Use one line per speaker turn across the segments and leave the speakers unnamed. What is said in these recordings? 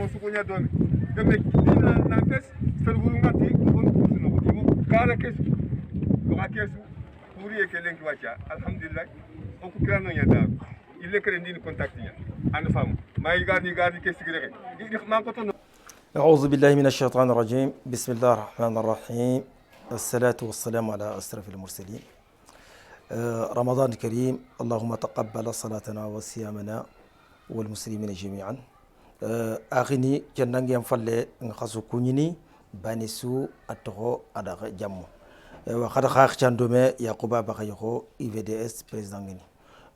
mo sukunya domi gambe dina na pes fer gurungati on kusuno imo kala kesu ko akesu puri e kelen ki wacha alhamdulillah on ku kirano nya da il kere ndini contact nya and fam may gadi kesu gere di man ko ton
أعوذ بالله من الشيطان الرجيم بسم الله الرحمن الرحيم الصلاة والسلام على أشرف المرسلين رمضان الكريم اللهم تقبل صلاتنا وصيامنا والمسلمين جميعا أغني جنان ينفل نخصو كونيني بانيسو أتغو أدغ جمو وقد خاخ جاندومي يعقوبا بخيخو IVDS بريزدان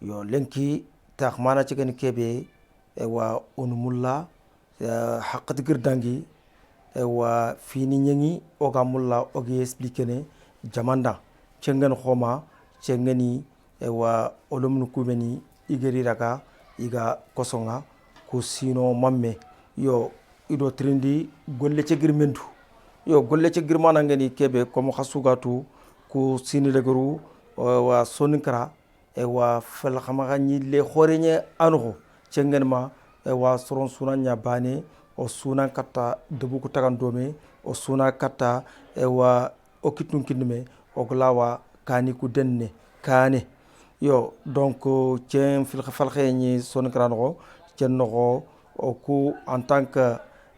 يو لنكي تاخمانا تغني كيبي ونمولا haqqat girdangi wa fini nyangi oga mulla ogi expliquer jamanda cengen khoma cengeni wa olumnu kubeni igeri raga iga kosonga ko sino mamme yo ido trindi golle ci girmendu yo golle ci girmana ngeni kebe comme khasugatu ko sini legaru wa soninkra wa fel khama ni le khoreñe anho cengen ma wa soron sunan nya bane o sunan kata debu ko tagan dome o suna kata wa okitun kinme o glawa kani ku denne kane yo donc cien fil khafal khayni son krano cien no o ku en tant que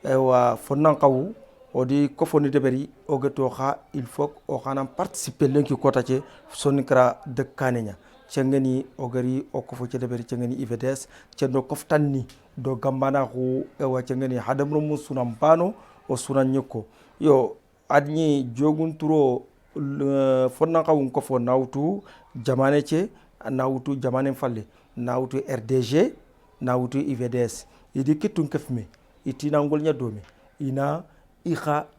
wa fonan qawu o di ko foni deberi o gato kha il faut o khana participer lenki kota ci son kra de kanenya cengeni ogari o ko fo ci deberi cengeni IVDS cendo koftanni do gambana ko ewa cengeni hadamro mun sunan bano o sunan nyoko yo adni jogun turo fonna kawun ko fo nawtu jamane ce nawtu jamane falle nawtu RDG nawtu IVDS idi kitun kefme itina ngol nya domi ina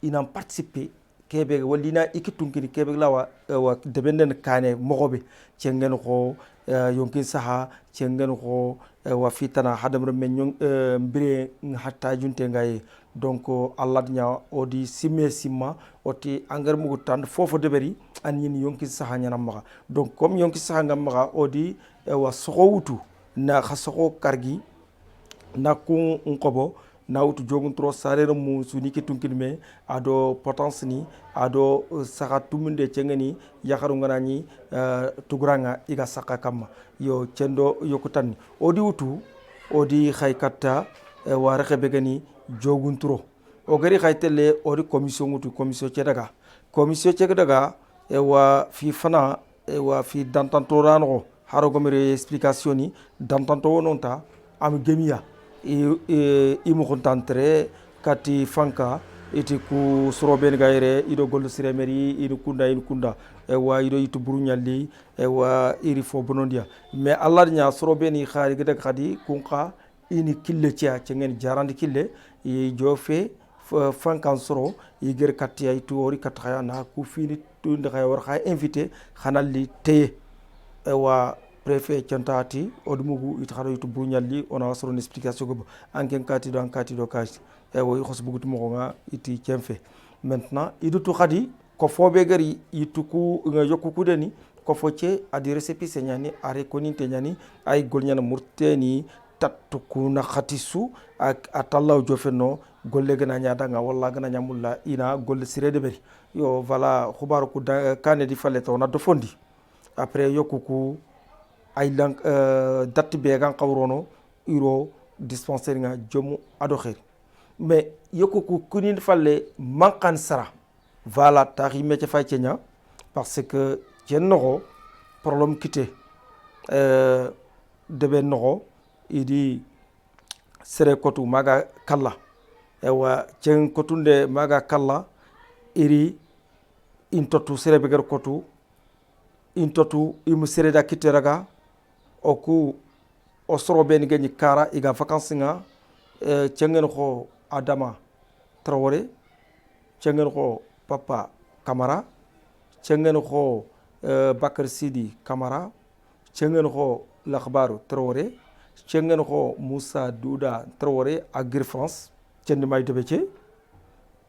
ina participer kebe walina ikitun kini kebe lawa wa debenden kane mogobe cengen ko yonkin saha cengen ko wa fitana hadamre men mbire hatta junte ngay donc allah nya odi simma oti angar mugu tan fofo deberi an yin yonkin saha nya namma donc comme yonkin saha ngamma odi wa soxowutu na khasoko kargi na ku nkobo nawtu jogun tro sarere mu suniki tunkinme ado potence ni ado saka tumunde cengeni yakaru nganani tuguranga iga saka kama yo cendo yokutan odi wutu odi khaykata wara khebegani jogun tro o gari khaytele odi commission wutu commission cedaga wa fi fana wa fi dantanto rano haro gomere explication ni dantanto wononta am gemia imu kontantre kati fanka iti ku soroben gaire ido gol siremeri ido kunda wa ido itu burunyali wa iri fo bonondia mais allah nya sorobeni khari gede khadi kunqa ini kille cia cengen jarandi kille i jofe fankan soro iger katti ay tuori kataya na ku fini tunde khay war khay invité khanali teye wa préfet Tiantati odumugu it kharo itu bunyali ona wasoro explication go anken kati do kashi e wo khos bugut mo nga iti kemfe maintenant idutu khadi ko fobe gari ituku yokuku deni ko foce adi récépissé nyani are koninte nyani ay golnyana murteni tattuku na khatisu ak atallaw jofeno golle gana nyaada nga walla gana nyamulla ina golle sirede beri yo voilà khubaru ku kane di falle to na do fondi après yokuku ay lang datti be gan qawrono iro dispensaire nga jomu ado khair mais yokuku kunin falle mankan sara voilà taxi métier fay cenya parce que jenno problème kité debe no idi sere kotu maga kala ewa ceng kotunde maga kala iri intotu sere beger kotu intotu imu sere da kité raga oku osoro ben geni kara iga vacances nga cengen ko Adama Traoré cengen ko Papa Camara cengen ko Bakar Sidi Camara cengen ko Lakhbaru Traoré cengen ko Moussa Douda Traoré agir France cendi may debece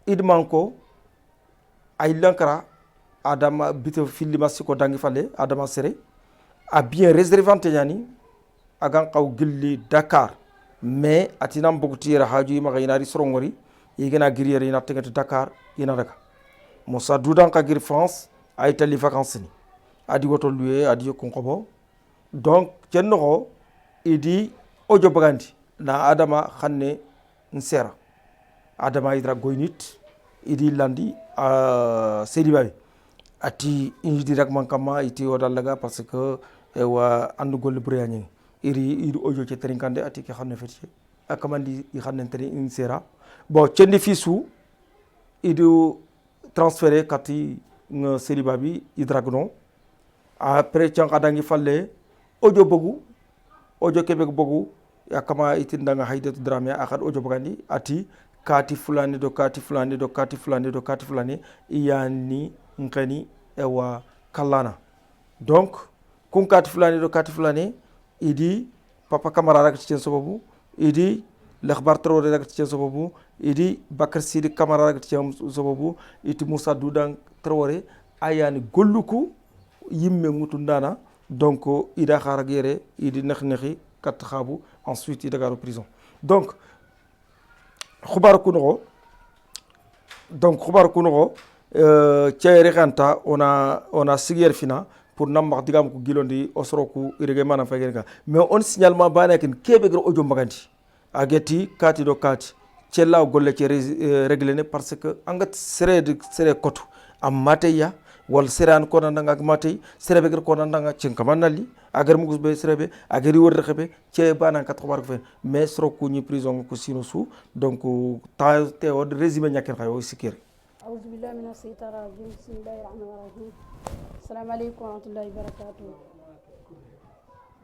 idman ko ay lankara Adama bito filima siko dangi fale Adama Sere a bien réservé anteniani agan qaw gilli Dakar mais atinam bogutira haju ima gainari sorongori igena giriyere ina tegati Dakar ina daga Moussa Doudan ka gir France ay tali vacances ni adi woto luye adi yokun qobo donc cenno idi ojo bagandi na adama khanne nsera adama idra goynit idi landi sedi babi ati injidi rak man kama iti odallaga parce que wa andu gol briyani iri ojo ci trinkande ati ki xamne feti akamandi i xamne teri insera bon cendi fisu idu transféré kati nga sedi babi idragno après tiang adangi falle ojo bogu ojo kebe bogu yakama itindanga haydatu drame akad ojo bagandi ati kati fulani do kati fulani do kati fulani do kati fulani yani nkani ewa kalana donc kun kati fulani do kati fulani idi papa kamara rak ci sababu idi l'akhbar Traoré rak ci sababu idi Bakar Sidi Kamara rak ci sababu iti Moussa Doudan Traoré ayani golluku yimme ngutundana donc ida xarak yere idi naxi kat xabu ensuite ida garo prison donc khubar kuno tiayre khanta ona sigier fina pour nammak digam ko gilondi osroku irege mana fagenga mais on signalement banakin kebe gro ojo magandi ageti kati do kati cella golle ci régler parce que angat sere kotu am mateya wal seran ko nanga ak matay serebe gr ko nanga ci kamanali agar mugus be serebe agar wor rexebe ci bana kat xobar ko mais sroku ni prison ko sino su donc ta tewo résumé ñaken xayo sikir
أعوذ بالله من الشيطان الرجيم بسم الله الرحمن الرحيم السلام عليكم ورحمة الله وبركاته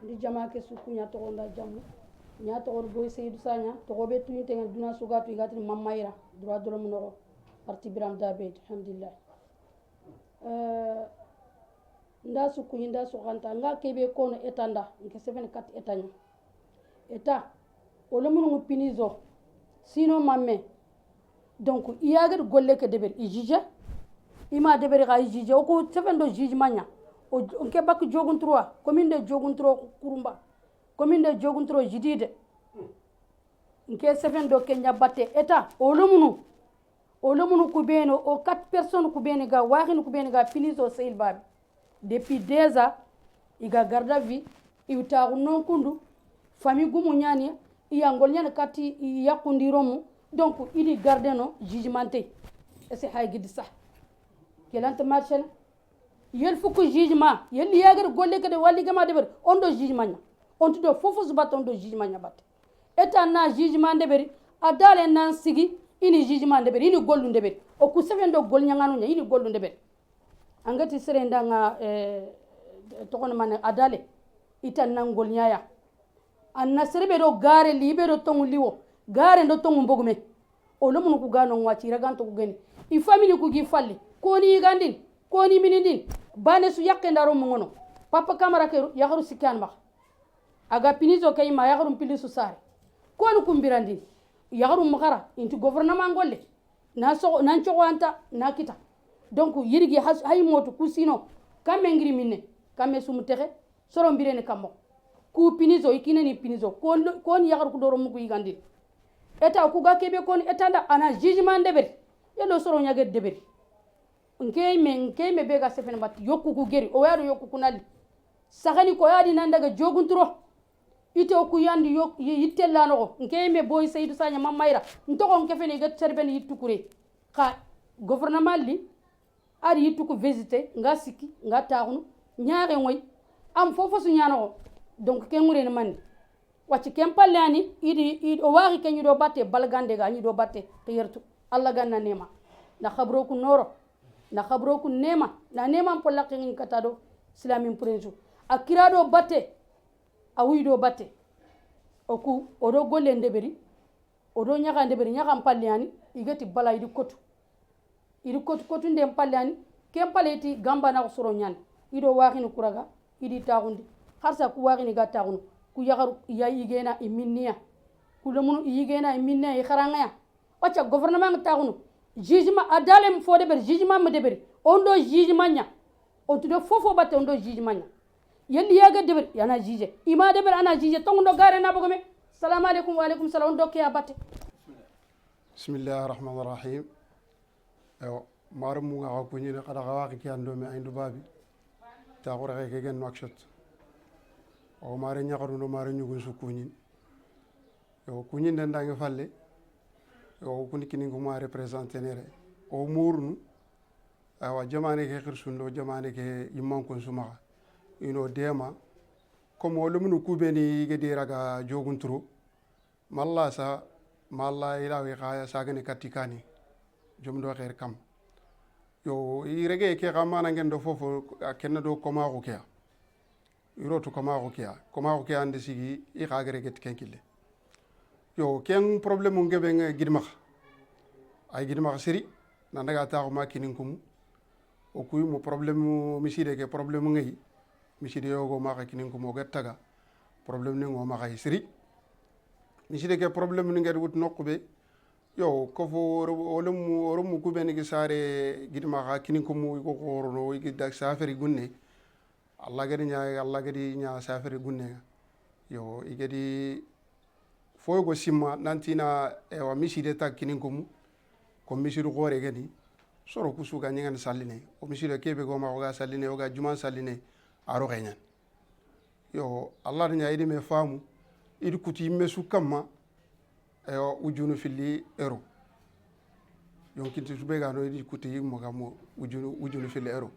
ndi jama ke suku nya to onda jamu nya to or boy Seydou Sagna to go be tuni tenga duna sugatu igati mamayra droit de l'homme no parti Biram Dabe alhamdulillah nda suku nda suganta nga kebe kono etanda nke 74 etanya eta olomu pinizo sino mamme donc iyagar golle ke deber ijija ima deber ga ijija ko sefendo jijmanya o nke bak jogun 3 commune de jogun 3 kurumba commune de jogun 3 jidide nke sefendo kenya batte eta olomunu ku beno o 4 personnes ku bene ga waxin ku bene ga pinizo seyil babi depuis 2 ans iga garda vie iwta non kundu famille gumu nyani iya ngol nyana kati yakundiromu donc il est gardé non jugementé et c'est haygid ça kelante marché yel fuko jugement yel yagar golle ke de walli gama de ber on do jugement on do fofu zubat on do jugement bat eta na jugement de ber adale nan sigi ini jugement de ber ini gollu de ber o ku seven do gol nyanganu nya ini gollu de ber angati serenda nga to kono man adale itan nan gol nyaya anna serbe do gare libe do tongu liwo gare ndo tongu mbogume o lomu ku gano ngwachi raganto ku geni i family ku gi falli ko ni gandin ko ni minindin bane su yakke ndaro mo ngono papa kamara ke yakharu sikkan ba aga pinizo kay ma yakharu pilisu sare ko ni kumbirandi yakharu makara inti gouvernement golle na so nan chogo anta na kita donc yirigi hay moto ku sino kamme ngiri minne kamme sumu texe soro mbirene kammo ku pinizo ikine ni pinizo ko ni yakharu ku doro mu ku yigandin eta ku ga kebe kon etanda ana jugement deber yelo soro nyage deber nkey me bega sefen bat yokku ku geri o yaro yokku kunali sagani ko yadi nan daga joguntro ite ku yandi yok yittella no nkey me boy Seydou Sagna mamayra ntoko nkefeni ga terben yittukure ka gouvernement li ari yittuku visiter nga sikki nga taxunu ñaare ngoy am fofo su ñaano donc ken ngure ne man wacci ken pallani idi o waari ken yido batte balgande ga yido batte to yertu Allah ganna nema na khabro ku noro na khabro ku nema na nema po lakke ngi katado islamin prince akirado batte a wido batte oku odo golle ndeberi odo nyaka ndeberi nyaka pallani igati bala idi kotu ndem pallani ken paleti gamba na soro nyan ido waari ni kuraga idi tagundi harsa ku waari ni ga tagunu ku yagaru ya yigena iminniya ku lemunu yigena iminniya i kharanga ocha gouvernement tagunu jugement adale fo deber jugement me deber ondo jugement nya o tudo fofo batte ondo jugement nya yelli yaga deber yana juge ima deber ana juge tongundo gare na bogome salamu alaikum wa alaikum salam dokke abate
bismillahir rahmanir rahim ayo mar mu nga ko ni kada gawa ki ando me ay dubabi ta ko rek ke gen makshot o mare nyakaru no mare nyugun su kunin yo kunin den dangi falle yo kuni kini ko ma representer nere o murnu awa jamane ke khirsundo jamane ke yimman kun suma ino dema comme wolu munu kubeni gedi raga jogunturu malla sa malla ila wi khaya sagani katikani jom do khair kam yo i rege ke xamana ngeen do fofo kenna do koma ko kya irotu koma ko kya ande sigi i xagere get kenkile yo ken problème ngebe nga gidma ay gidma siri na daga ta ko makinin kum o kuy mo problème miside ke problème ngai miside yogo ma kinin kum o gattaga problème ni ngo ma kay siri miside ke problème ni nged wut nokube yo ko fo oromu kubeni ki sare gidma ha kinin kum ko korno igi dak safari gunne Allah gadi nya safari gunne yo igedi fogo simma nantina wa miside ta kinin kum ko misiru gore gadi soro kusuga nyengan salline o miside kebe go ma ga salline o ga juma salline aro ganyan yo Allah nya idi me famu idi kuti mesu kamma ujunu fili ero yonkinti sube ga no idi kuti mo ga mo ujunu fili ero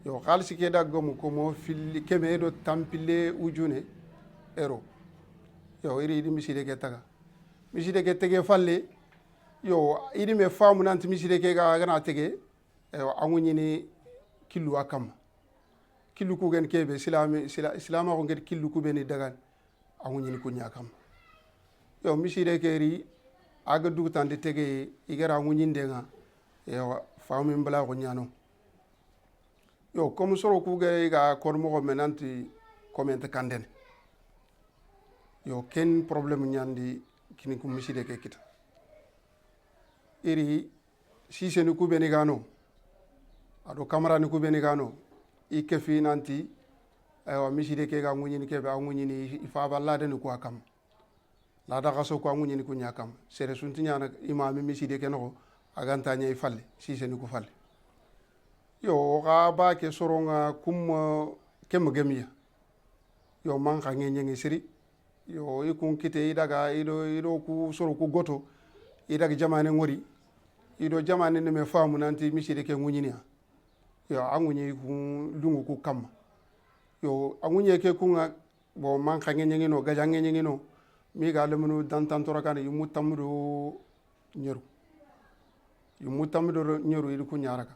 yo khalsi ke da gomu ko mo fili keme do tampile ujune ero yo iri idi miside ke taga miside ke tege falle yo idi me famu nanti miside ke ga gana tege angunyi ni kilu akam kilu ku gen kebe islama ko nged kilu ku beni dagan angunyi ni kunya akam yo miside ke ri aga dugtande tege igara angunyi ndenga yo famu mbala ko nyano yo comme soro ku ga kormo ko menanti comment kanden yo ken problème nyandi kini ku miside ke kita iri sise ni kubeni gano ado kamera ni kubeni gano ikefi nanti aywa miside ke ga ngunyini ke ba ngunyini ifa balla de ko akam la da gaso ko ngunyini ku nyakam sere sunti nyana imami miside ke no aganta nyai falle sise ni ku falle yo ga ba ke soronga kum kem gemiya yo man ka ngenye siri yo ikun kite idaga ido ku soro ku goto idaga jamane ngori ido jamane ne me famu nanti miside ke ngunyini yo angunyi ku lungu ku kam yo angunye ke kunga bo man ka ngenye no gaja ngenye no mi ga lemunu dantan torakane yumu tamudo nyeru idu ku nyaraka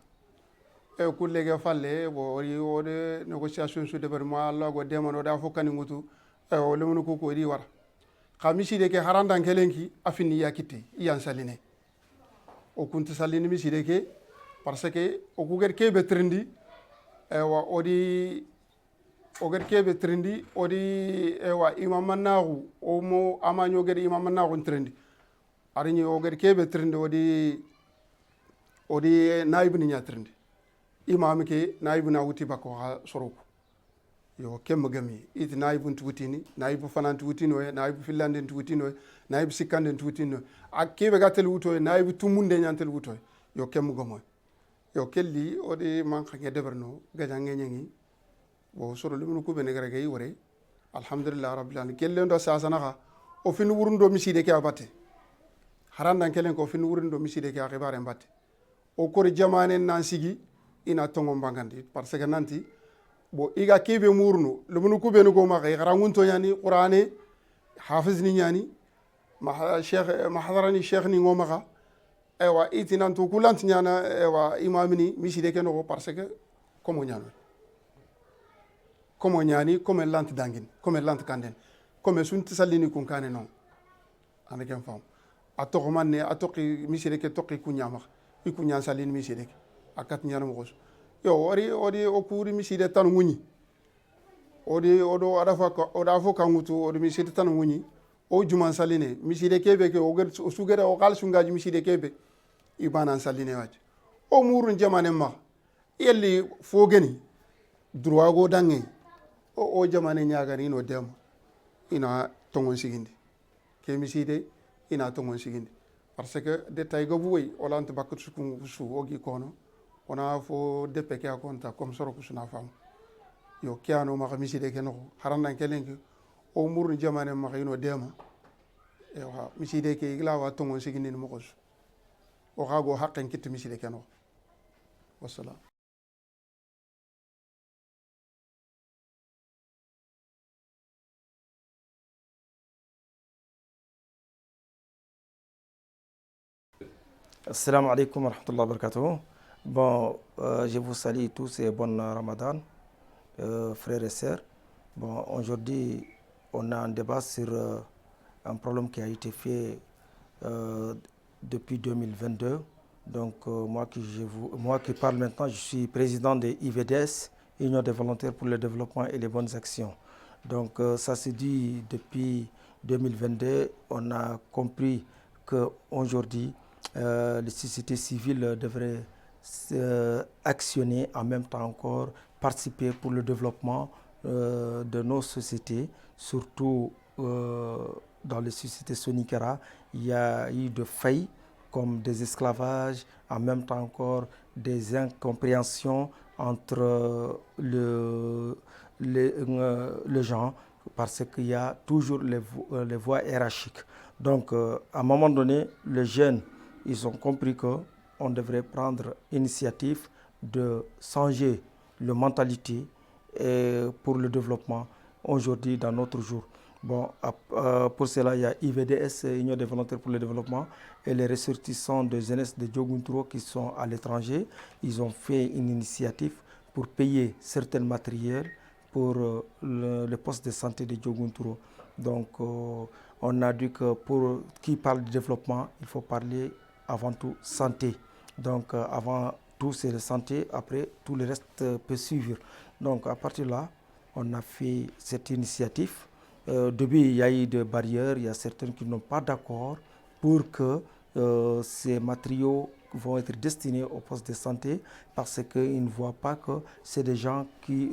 e ku lege falle bo o de négociation su développement Allah go demano da fokani ngutu e o lemunu ku ko di wara khamiside ke harandan kelenki afini yakite iyan saline o kunti salini miside ke parce que o ku ger kebe trindi e wa odi o ger kebe trindi odi e wa imam manahu o mo amanyo ger imam manahu trindi arini o ger kebe trindi odi naib ni nya trindi imam ke naib na wuti bako ha soroku yo kem gami it naib ntutini naib fanan tutino naib filande tutino naib sikande tutino akebe gatel wuto naib tumunde nyantel wuto yo kem gomo yo kelli odi man khage deberno gaja ngenyengi bo soro limu ko bene garage yi wore alhamdulillah rabbil alamin kelle ndo sasana ha o fin wurundo miside ke abate harandan kelen ko fin wurundo miside ke akibare mbate o kori jamane nan sigi ina tongo mbangandi parce que nanti bo iga kebe murnu lumunu ku benu go ma kay garangunto yani qur'ani hafiz ni yani ma cheikh mahadarani cheikh ni ngoma ka ewa itinan to kulant nyana ewa imamini miside ke no parce que comme nyani comme lant dangin comme lant kanden comme sunti salini kun kane non ane ken fam atoko manne atoki miside ke toki kunyama ikunya salini miside ke akat nyana mo yo ori o kuri miside tan nguni odo adafa kangutu odi miside tan nguni o juman saline miside kebe ke o sugere o kal sungaji miside kebe ibana saline wati o murun jamane ma yelli fogeni droit go dangi o jamane nyaagani no dem ina tongon sigindi ke miside ina tongon sigindi parce que détail go buy wala ant bakut su ogi kono ona fo depe ke akonta comme soro kusuna fam yo kiano ma miside ke no harandan kelenki o murni jamane ma ino dema e wa miside ke igla wa tongon sigindi mo ko o hago haqqen kitti miside ke no wassalam.
Assalamu alaikum wa rahmatullahi wa barakatuh. Bon, je vous salue tous et bon Ramadan, frères et sœurs. Bon, aujourd'hui, on a un débat sur un problème qui a été fait depuis 2022. Donc, moi qui parle maintenant, je suis président de IVDS, Union des volontaires pour le développement et les bonnes actions. Donc, ça se dit depuis 2022, on a compris qu'aujourd'hui, les sociétés civiles devraient actionner en même temps encore, participer pour le développement de nos sociétés, surtout dans les sociétés sonikara. Il y a eu de failles comme des esclavages, en même temps encore des incompréhensions entre les gens, parce qu'il y a toujours les voies hiérarchiques. Donc, à un moment donné, les jeunes, ils ont compris qu'on devrait prendre l'initiative de changer la mentalité pour le développement aujourd'hui dans notre jour. Bon, pour cela, il y a IVDS, Union des volontaires pour le développement, et les ressortissants de jeunesse de Diogunturo qui sont à l'étranger. Ils ont fait une initiative pour payer certains matériels pour le poste de santé de Diogunturo. Donc, on a dit que pour qui parle de développement, il faut parler avant tout santé. Donc, avant tout, c'est la santé, après, tout le reste peut suivre. Donc, à partir de là, on a fait cette initiative. Au début, il y a eu des barrières, il y a certains qui n'ont pas d'accord pour que ces matériaux vont être destinés au poste de santé parce qu'ils ne voient pas que c'est les gens qui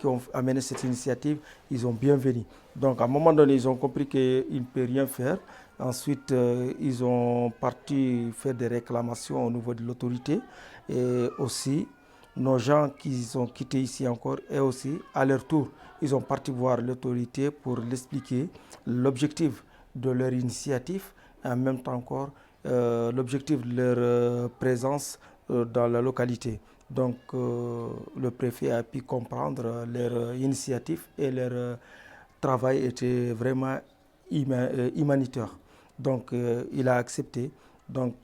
ont amené cette initiative, ils ont bien venu. Donc à un moment donné, ils ont compris qu'ils ne peuvent rien faire. Ensuite, ils ont parti faire des réclamations au niveau de l'autorité et aussi nos gens qui ont quitté ici encore et aussi à leur tour, ils ont parti voir l'autorité pour l'expliquer l'objectif de leur initiative et en même temps encore l'objectif de leur présence dans la localité. Donc le préfet a pu comprendre leur initiative et leur travail était vraiment humanitaire. Donc il a accepté. Donc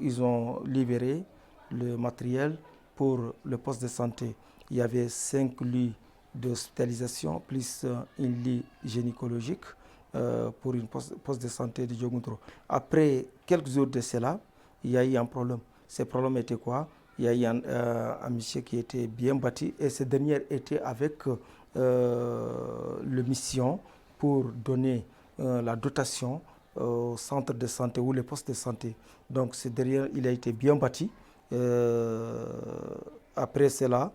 ils ont libéré le matériel pour le poste de santé. Il y avait 5 lits d'hospitalisation plus un lit gynécologique pour une poste de santé de Diogunturo. Après quelques jours de cela, il y a eu un problème. Ce problème était quoi? Il y a eu un monsieur qui était bien bâti et ce dernier était avec le mission pour donner la dotation au centre de santé ou les postes de santé. Donc ce dernier, il a été bien bâti. Après cela,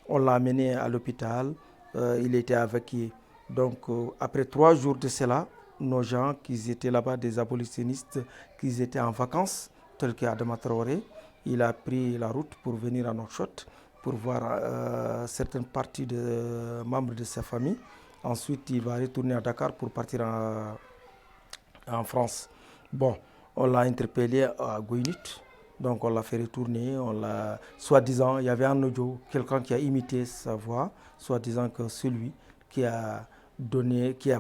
on l'a amené à l'hôpital, il était évacué. Donc après 3 jours de cela, nos gens qui étaient là-bas, des abolitionnistes, qui étaient en vacances, tels qu'Adama Traoré, il a pris la route pour venir à Nouakchott, pour voir certaines parties de membres de sa famille. Ensuite, il va retourner à Dakar pour partir en France. Bon, on l'a interpellé à Gounit. Donc on l'a fait retourner, soi-disant, il y avait un audio, quelqu'un qui a imité sa voix, soi-disant que celui qui a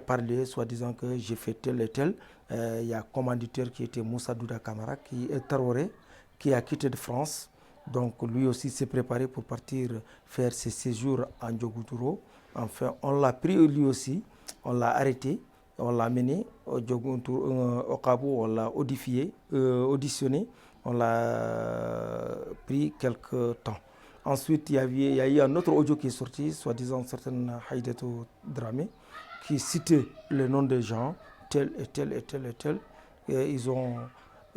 parlé, soi-disant que j'ai fait tel et tel. Il y a un commanditaire qui était Moussa Douda Kamara, qui est Traoré, qui a quitté de France. Donc lui aussi s'est préparé pour partir faire ses séjours en Diogunturo. Enfin, on l'a pris lui aussi, on l'a arrêté, on l'a amené au Kabou, on l'a auditionné. On l'a pris quelques temps. Ensuite, il y a eu un autre audio qui est sorti, soi-disant certain Haïdetou Dramé, qui citait le nom des gens, tel et tel et tel et tel. Et ils ont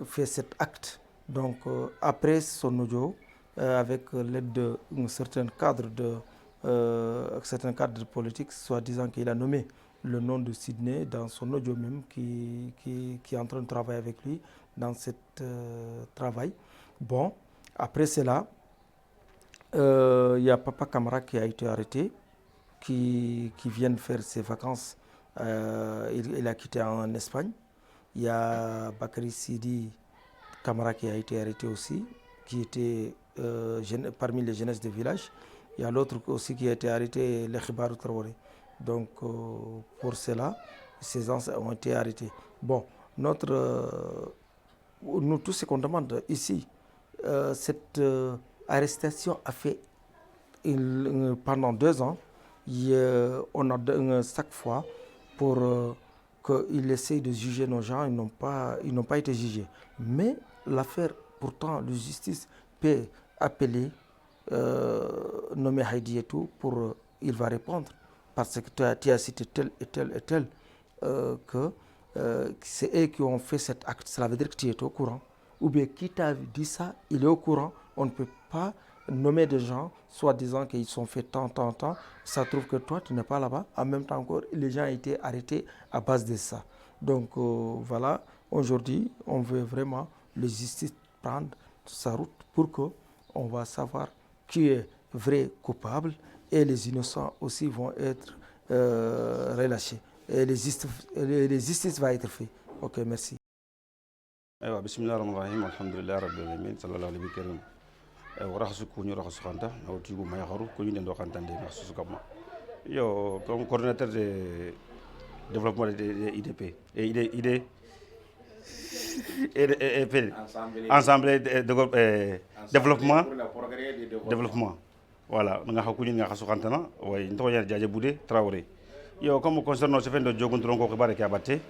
fait cet acte. Donc, après son audio, avec l'aide d'un certain cadre de politique, soi-disant qu'il a nommé le nom de Sydney dans son audio même qui est en train de travailler avec lui dans ce travail. Bon, après cela, il y a Papa Camara qui a été arrêté, qui vient de faire ses vacances. Il a quitté en Espagne. Il y a Bakary Sidi Camara qui a été arrêté aussi, qui était parmi les jeunesses du village. Il y a l'autre aussi qui a été arrêté, le Khibarou Traoré. Donc, pour cela, ces gens ont été arrêtés. Bon, nous, tout ce qu'on demande ici, cette arrestation a fait pendant 2 ans. On a chaque fois pour qu'ils essayent de juger nos gens, ils n'ont pas été jugés. Mais l'affaire, pourtant, la justice peut appeler, nommer Heidi et tout, il va répondre. Parce que tu as cité tel et tel et tel, que c'est eux qui ont fait cet acte. Cela veut dire que tu es au courant. Ou bien qui t'a dit ça, il est au courant. On ne peut pas nommer des gens, soit disant qu'ils sont faits tant. Ça trouve que toi, tu n'es pas là-bas. En même temps encore, les gens ont été arrêtés à base de ça. Donc voilà, aujourd'hui, on veut vraiment la justice prendre sa route pour qu'on va savoir qui est vrai coupable et les innocents aussi vont être relâchés. Et la justice va être faite. Ok, merci.
ايوا بسم الله الرحمن الرحيم الحمد لله رب العالمين صلى الله عليه وسلم ورخص كوني رخص خانتا او تيغو ما يخرو كوني ندو خانتا دي رخص كما yo comme coordinateur de développement de IDP et ensemble de développement voilà nga xakuni nga xasu xantana way ndo ya jaaje budé Traoré yo comme concernant ce fait de jogon tronko ko bare ka batte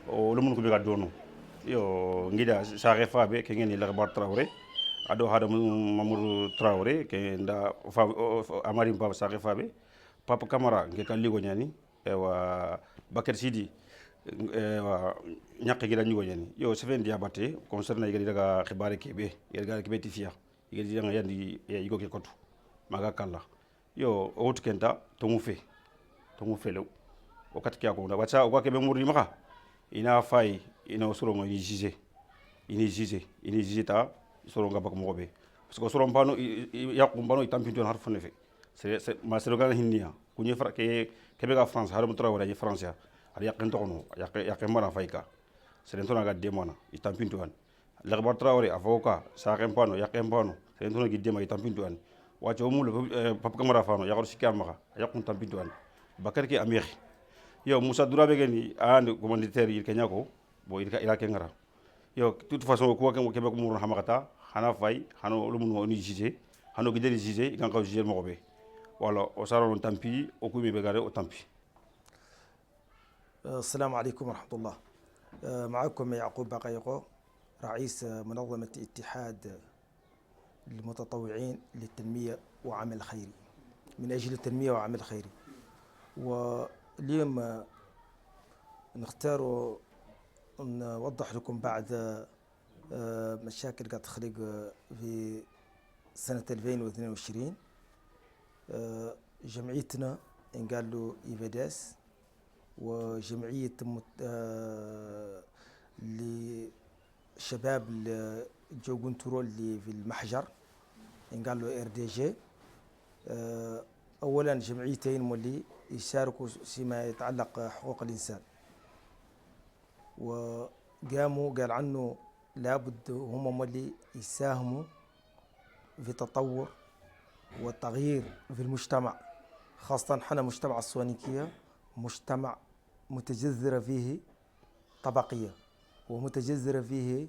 o lu mun ko biga dono yo ngida saare fabe ke ngeni la bar Traoré ado hada Mamadou Traoré ke nda amari papa saare fabe Papa Camara ke kan ligo nyani wa Bakar Sidi wa ñak gi dañu go ñani yo se fen dia batte concernant yegi daga xibaare kebe yegi daga kebe tifia yegi nga yandi yigo ke kotu maga kala yo o wutu kenta to mu fe lew o kat ki ko da wacha o kebe muri maka ina fay ina soro mo ini ta soro nga bak mo be parce que soro mbano yaqum bano itampinto har fone fe c'est ma sero ga hinniya kunyi fra kebe ga France har mo Traoré ji France ya ari yaqin to no yaqin mara fayka c'est to na ga demona itampinto an la bar Traoré avoka sa rempano yaqin pano c'est to na gi dema itampinto an wacho mu le Papa Camara fano yaqo sikar maka yaqun tampinto an bakar ki amir yo Moussa Dourabe geni and commanditaire il Kenya ko bo il ke ngara yo toute façon ko ke be ko mur hamakata hana fay hano lu mun woni jugé hano gideli jugé kan ko jugé mo be wala o saro tampi o ko be gare o tampi.
السلام عليكم ورحمة الله. معكم يعقوب بقايقو رئيس منظمة اتحاد المتطوعين للتنمية وعمل خيري من أجل التنمية وعمل خيري. واليوم نختار نوضح لكم بعد مشاكل قد تخلق في سنة 2022 جمعيتنا قال له إيفاداس وجمعية لشباب جوجون ترول اللي في المحجر قال له RDG. أولا جمعيتين مولي يشاركوا فيما يتعلق حقوق الإنسان وقاموا قال عنه لابد هم مولي يساهموا في تطور والتغيير في المجتمع خاصة حنا مجتمع السوانيكية مجتمع متجذرة فيه طبقية ومتجذرة فيه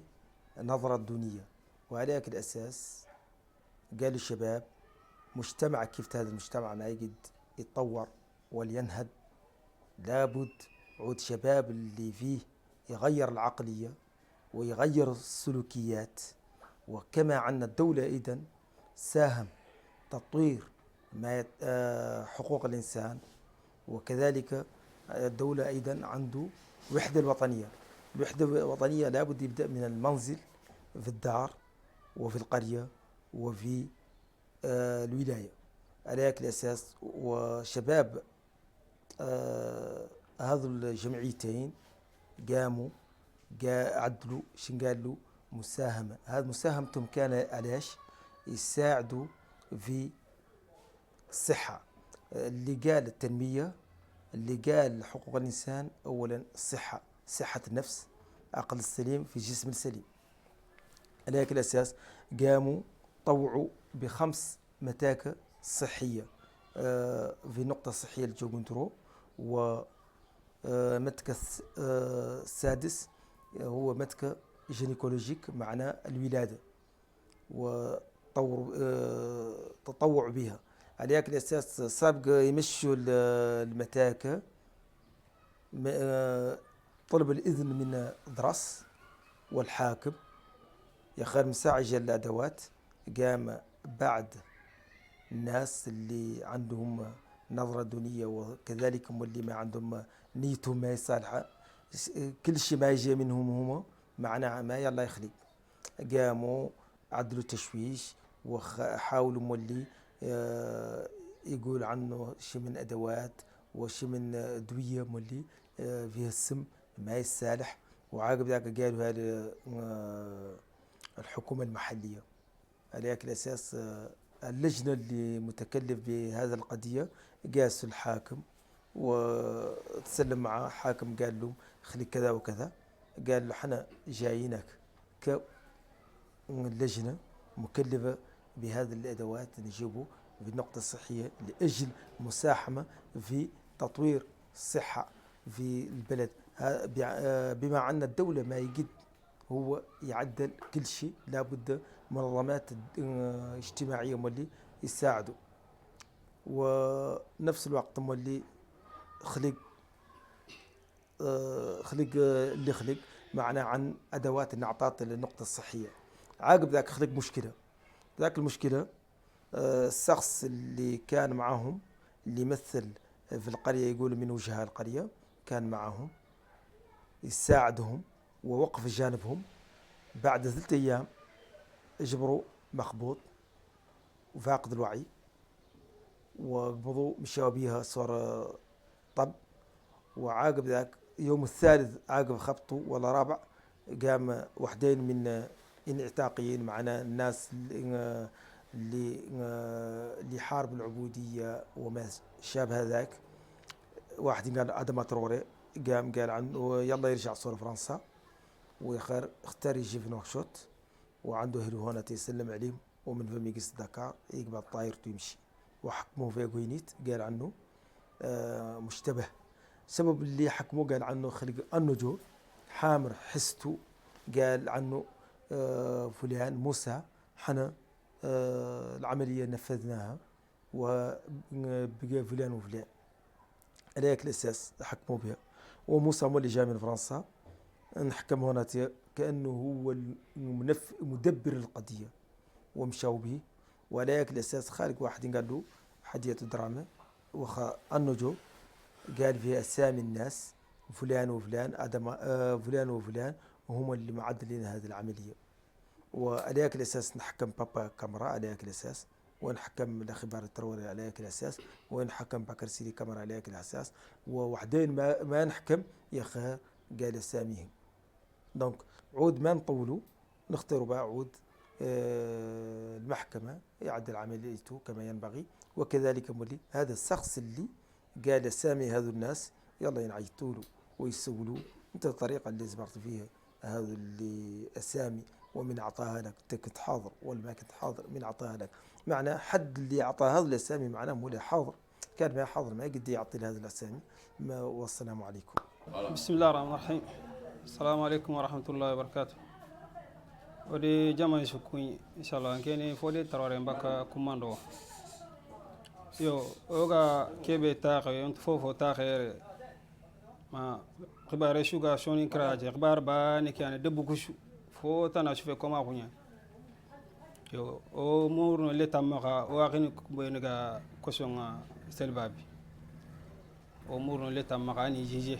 نظرة دونية وعلى هذا الأساس قال الشباب مجتمع كيف هذا المجتمع ما يقد يتطور ولينهض لابد عود شباب اللي فيه يغير العقلية ويغير السلوكيات وكما عنا الدولة أيضا ساهم تطوير حقوق الإنسان وكذلك الدولة أيضا عنده وحدة الوطنية. الوحدة الوطنية لابد يبدأ من المنزل في الدار وفي القرية وفي الولاية على هذا الأساس. وشباب هذو الجمعيتين قاموا عدلوا قالوا مساهمة. هذه مساهمتهم كان علاش؟ يساعدوا في الصحة، اللي قال التنمية، اللي قال حقوق الإنسان. أولا الصحة، صحة النفس، عقل السليم في جسم السليم. على هذا الأساس قاموا طوعوا ب5 متاكة صحية في نقطة صحية الجوجنترو. ومتكة السادس هو متكة جينيكولوجيك معناه الولادة، وتطوع بها. على هذا الأساس سابق يمشوا المتاكة، طلب الإذن من درس والحاكم يخير مساعج الأدوات. قام بعد الناس اللي عندهم نظرة دونية وكذلك هم اللي ما عندهم نيتهم ما صالحة، كل شيء ما يجي منهم هم معناها ما يلا يخلق. قاموا عدلوا تشويش وحاولوا مولي يقول عنه شي من أدوات وشي من أدوية مولي فيها السم ما يصالح. وعاقب ذاك قالوا هذه الحكومة المحلية. على هذا الأساس اللجنة اللي متكلف بهذا القضية قاسوا الحاكم وتسلم معه. حاكم قال له خلي كذا وكذا، قال له حنا جايينك كلجنة مكلفة بهذه الأدوات نجيبه في النقطة الصحية لأجل مساهمة في تطوير الصحة في البلد. بما أن الدولة ما يجد هو يعدل كل شيء، لابد منظمات اجتماعية مولي يساعدوا. ونفس الوقت مولي خلق اللي خلق معنا عن أدوات انعطاط للنقطة الصحية. عاقب ذاك خلق مشكلة. ذاك المشكلة الشخص اللي كان معهم اللي يمثل في القرية يقول من وجهاء القرية كان معهم يساعدهم ووقف جانبهم. بعد 3 أيام اجبروا مخبوط وفاقد الوعي وقبضوا مشاو بيها صار طب. وعاقب ذاك يوم الثالث عاقب خبطوا ولا رابع قام وحدين من انعتاقيين معنا الناس اللي حارب العبودية وما شابه ذاك. واحد قال ادم تروري قام قال عنه يلا يرجع صور فرنسا ويخير اختار يجي في نوكشوط وعنده هلو هنا يسلم عليهم ومن فم يقص دكار يقبل طايرته يمشي. وحكموه في قوينيت قال عنه مشتبه. سبب اللي حكموه قال عنه خلق النجو حامر حسته. قال عنه فلان موسى حنا العملية نفذناها وبقى فلان وفلان. على هيك الأساس حكموا بها. وموسى هو اللي جاي من فرنسا نحكم هنا كأنه هو مدبر القضية ومشاو به. وعلى هيك الأساس خارج واحد قال له حدية دراما وخا النجو قال فيها أسامي الناس فلان وفلان آدم فلان وفلان وهم اللي معدلين هذه العملية. وعلى هيك الأساس نحكم بابا كاميرا على هيك الأساس، ونحكم الأخبار التروري على هيك الأساس، ونحكم بكر سيدي كاميرا على هيك الأساس. ووحدين ما نحكم يا أخي قال أساميهم. دونك عود ما نطولوا نختاروا بقى عود المحكمة يعدل عمليته كما ينبغي. وكذلك مولي هذا الشخص اللي قال أسامي هذو الناس يلا ينعيطوا له ويسولوا انت الطريقة اللي زبرت فيها هذا اللي أسامي ومن أعطاها لك أنت كنت حاضر ولا ما كنت حاضر من أعطاها لك. معنى حد اللي أعطى هذه الأسامي معناه مولي حاضر كان ما حاضر ما يقدر يعطي هذه الأسامي. والسلام عليكم.
بسم الله الرحمن الرحيم. السلام عليكم ورحمة الله وبركاته. ودي جماعة شكوين إن شاء الله كني فودي ترى بكا كوماندو يو أوغا كيبي تاخي أنت فوفو تاخي ما خبار شوغا شونين كراجي خبار باني كان دبوكش فو تانا شوفي كوما كونيا يو او مورنو لتا مخا واخيني بينغا كوسونغا سيلبابي او مورنو لتا مخا ني جيجي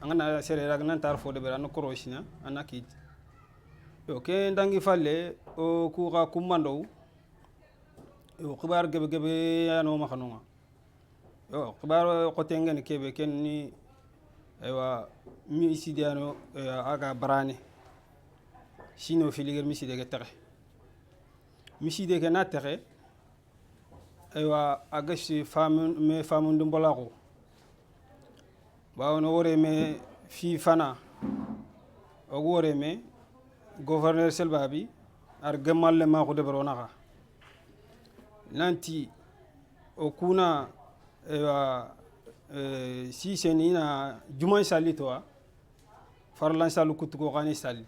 angana sere rag nan tar fo de bera no korosina anaki yo ke ndangi falle o ku ga kumando yo khibar gebe gebe ya no ma khanuma yo xibar ko tengen kebe ken ni aywa mi sidiano aga barane sino filiger mi sidege tere mi sidege na tere aywa agashi famun dum bolako bawno wore me fi fana o wore me gouverneur selbabi ar gemal le ma ko de barona nanti o kuna si senina juma sali to farlan salu kutugo gani sali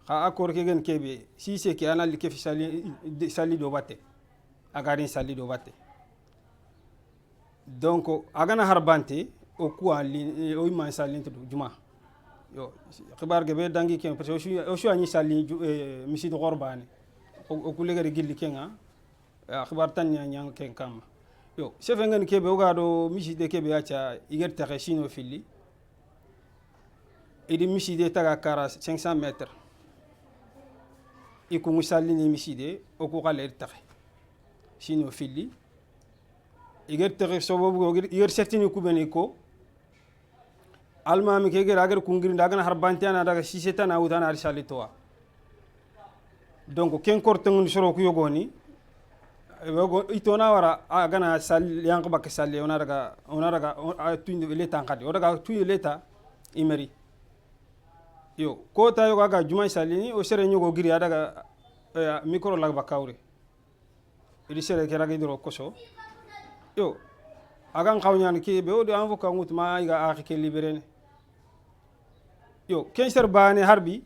kha akor ke gen kebe si se ke anal ke fi sali do batte agari sali do batte donc agana harbante o ku ali o man sali to juma yo khibar ge be dangi ken parce que o shu ani sali misi do gorbane o ku legere gilli kenga khibar tan nyang ken kam yo chef ngen kebe o gado misi de kebe acha iger tere sino fili idi misi de taga kara 500 mètres iku musali ni misi de o ko gale tere sino fili iger tere sobo iger certini ku beni ko alma mi ke ger agar kungir ndaga harbantana daga sisetana utana arsali toa donc ken kortengun soro ku yogoni itona wara agana sal yang bak sal ona daga tuinde leta ngadi o daga tuinde leta imeri yo ko ta yo aga juma salini o sere nyugo giri daga micro lag bakawre idi sere ke ragi dro koso yo agan xawnyan ki be o de avocat ngutma iga akhi ke libéré yo ken ser bane harbi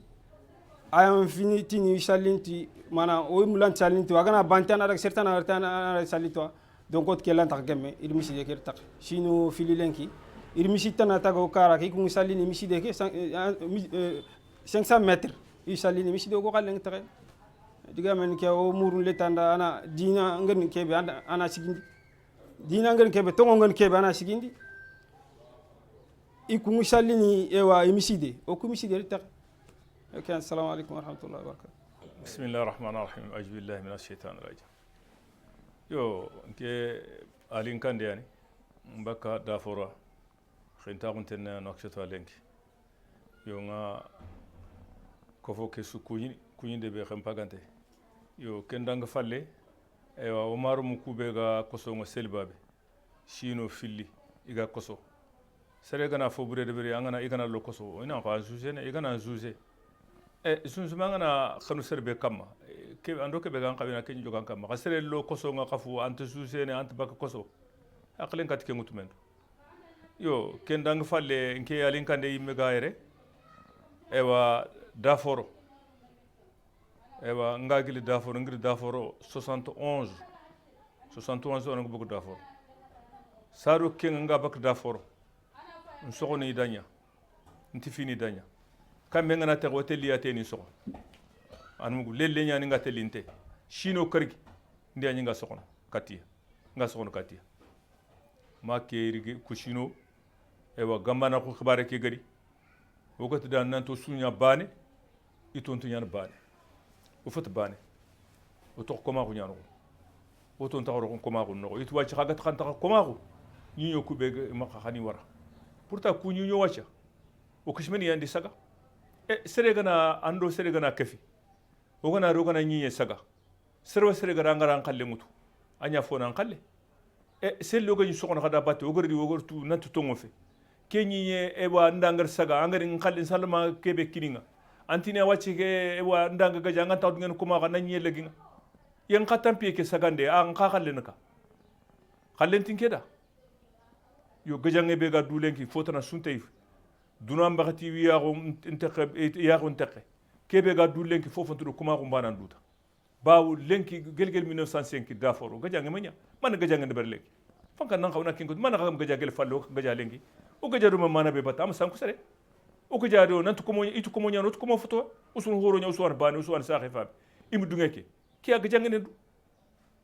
ayam fini tini salinti mana o mulan salinti agana bantana dak certana artana salito donc ot kelan tak gemme il misi de ker tak sino fililenki il misi tana tago kara ki kun salini misi de ke 500 mètres il salini misi de ko kalen tak diga men ke o murun letanda ana dina ngen kebe ana sigindi dina ngen kebe tongo ngen kebe ana sigindi ikun salini ewa misi de o ku misi de tak. Okay, assalamu alaikum warahmatullahi wabarakatuh.
Bismillahir rahmanir rahim. A'udzu billahi minash shaitanir rajim. Yo nke alin kande yani mbaka dafora khinta kunten nakshata lenki. Yo nga kofo ke sukuni de be khempagante. Yo kendanga falle ewa omaru mukube ga koso ngo selbabe. Shino filli iga koso. Sere gana fobure de bere angana igana lokoso ina fa juge ne igana juge sunzumangana khanu serbe kamma ke ando ke be gan kabina ke njogan kamma khasere lo koso nga khafu ante juge ne ante bak koso aklen kat ke ngutumen yo ken dang falle nke yalin kande yimme gaere ewa daforo ewa ngagili daforo ngiri daforo 71 on ko daforo saru ken nga bak daforo nsogoni idanya ntifini idanya kambe ngana te hoteli ateni sogo anmugu lelle nyani nga telinte shino kargi ndi anyi nga sogono katia ma ke ku shino ewa gambana ko khibare ke gari wogati dan nanto sunya bane itonto nyana bane o fot bane o to koma ko nyano o ton tawro ko koma ko no itu wachi khagat khanta koma ko nyinyo kube ma khani wara pourtant ku nyinyo wacha o kishmeni yandi saga sere gana ando sere gana kefi o gana ro gana nyiye saga sere gana ngara ngalle mutu anya fona ngalle sello gani sokona kada batte o gordi o gortu nantu tongo fe kenyiye ewa ndangar saga angari ngalle salma kebe kininga antine wachi ke ewa ndanga gaja nganta ngene kuma kana nyiye leginga yen khatampi ke sagande an khalle naka khallen tinkeda yo gaja ngebe ga dulenki fotana suntay duna mbakati wiyago nteke kebe ga du lenki fofontudo kuma ko mbana nduta bawu lenki gelgel 1905 daforo gaja ngemanya man gaja ngende ber lenki fanka nan xawna kinko man xam gaja gel fallo gaja lenki o gaja do mana be bata am sanku sare o gaja do nantu ko mo itu ko mo nyano to ko mo foto usun horo nya usun bani usun sa khifa imu dungeke ki gaja ngene du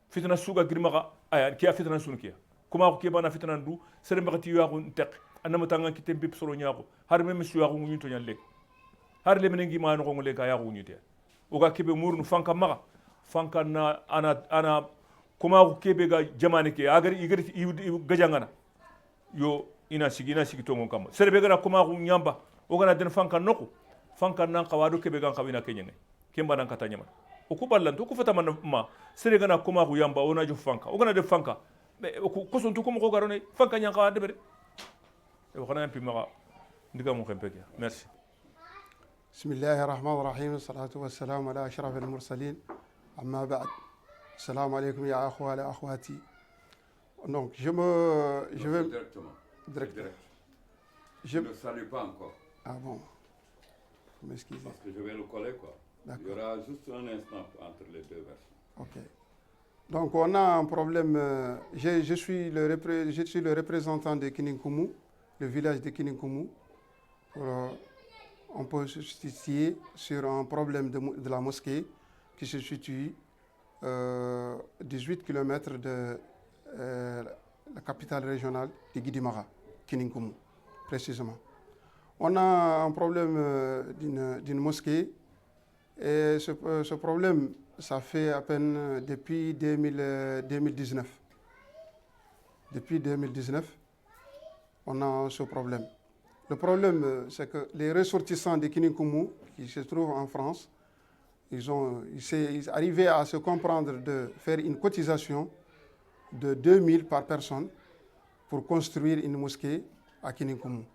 fitna suga girmaga aya ki fitna sun ki kuma ko ke bana fitna ndu sere mbakati wiyago nteke anama tanga ki tembe soro nyaako har même su yaxu ngi to nyalle har le menengi ma no ngole ka yaxu ngi te o ga kebe murnu fanka maga fanka na ana kuma ko kebe ga jamane ke agar igari gajangana yo ina sigi tongon kam serbe gara kuma ku nyamba o gana den fanka noko fanka nan kawadu kebe gan kawina kenyenge kemba nan katanya man o ku ballanto ku fata man ma serbe gana kuma ku yamba ona ju fanka o gana de fanka ko suntu ko ko garone fanka nyanga wa debere e ko nan pima ndiga mo kempeke merci.
بسم الله الرحمن الرحيم والصلاة والسلام على أشرف المرسلين أما بعد السلام عليكم يا أخوة et أخواتي. Donc je vais
directement.
direct.
Je ne le salue pas encore.
Ah bon, vous m'excusez.
Parce que je vais le coller quoi.
D'accord.
Il y aura juste un instant entre les deux versions.
Ok. Donc on a un problème. Je suis le représentant de Kininkumu, le village de Kininkumu. On peut se situer sur un problème de la mosquée qui se situe 18 km de la capitale régionale de Guidimara, Kininkumu, précisément. On a un problème d'une mosquée et ce problème, ça fait à peine depuis 2019. Depuis 2019, on a ce problème. Le problème, c'est que les ressortissants de Kininkumu, qui se trouvent en France, ils arrivaient à se comprendre de faire une cotisation de 2000 par personne pour construire une mosquée à Kininkumu.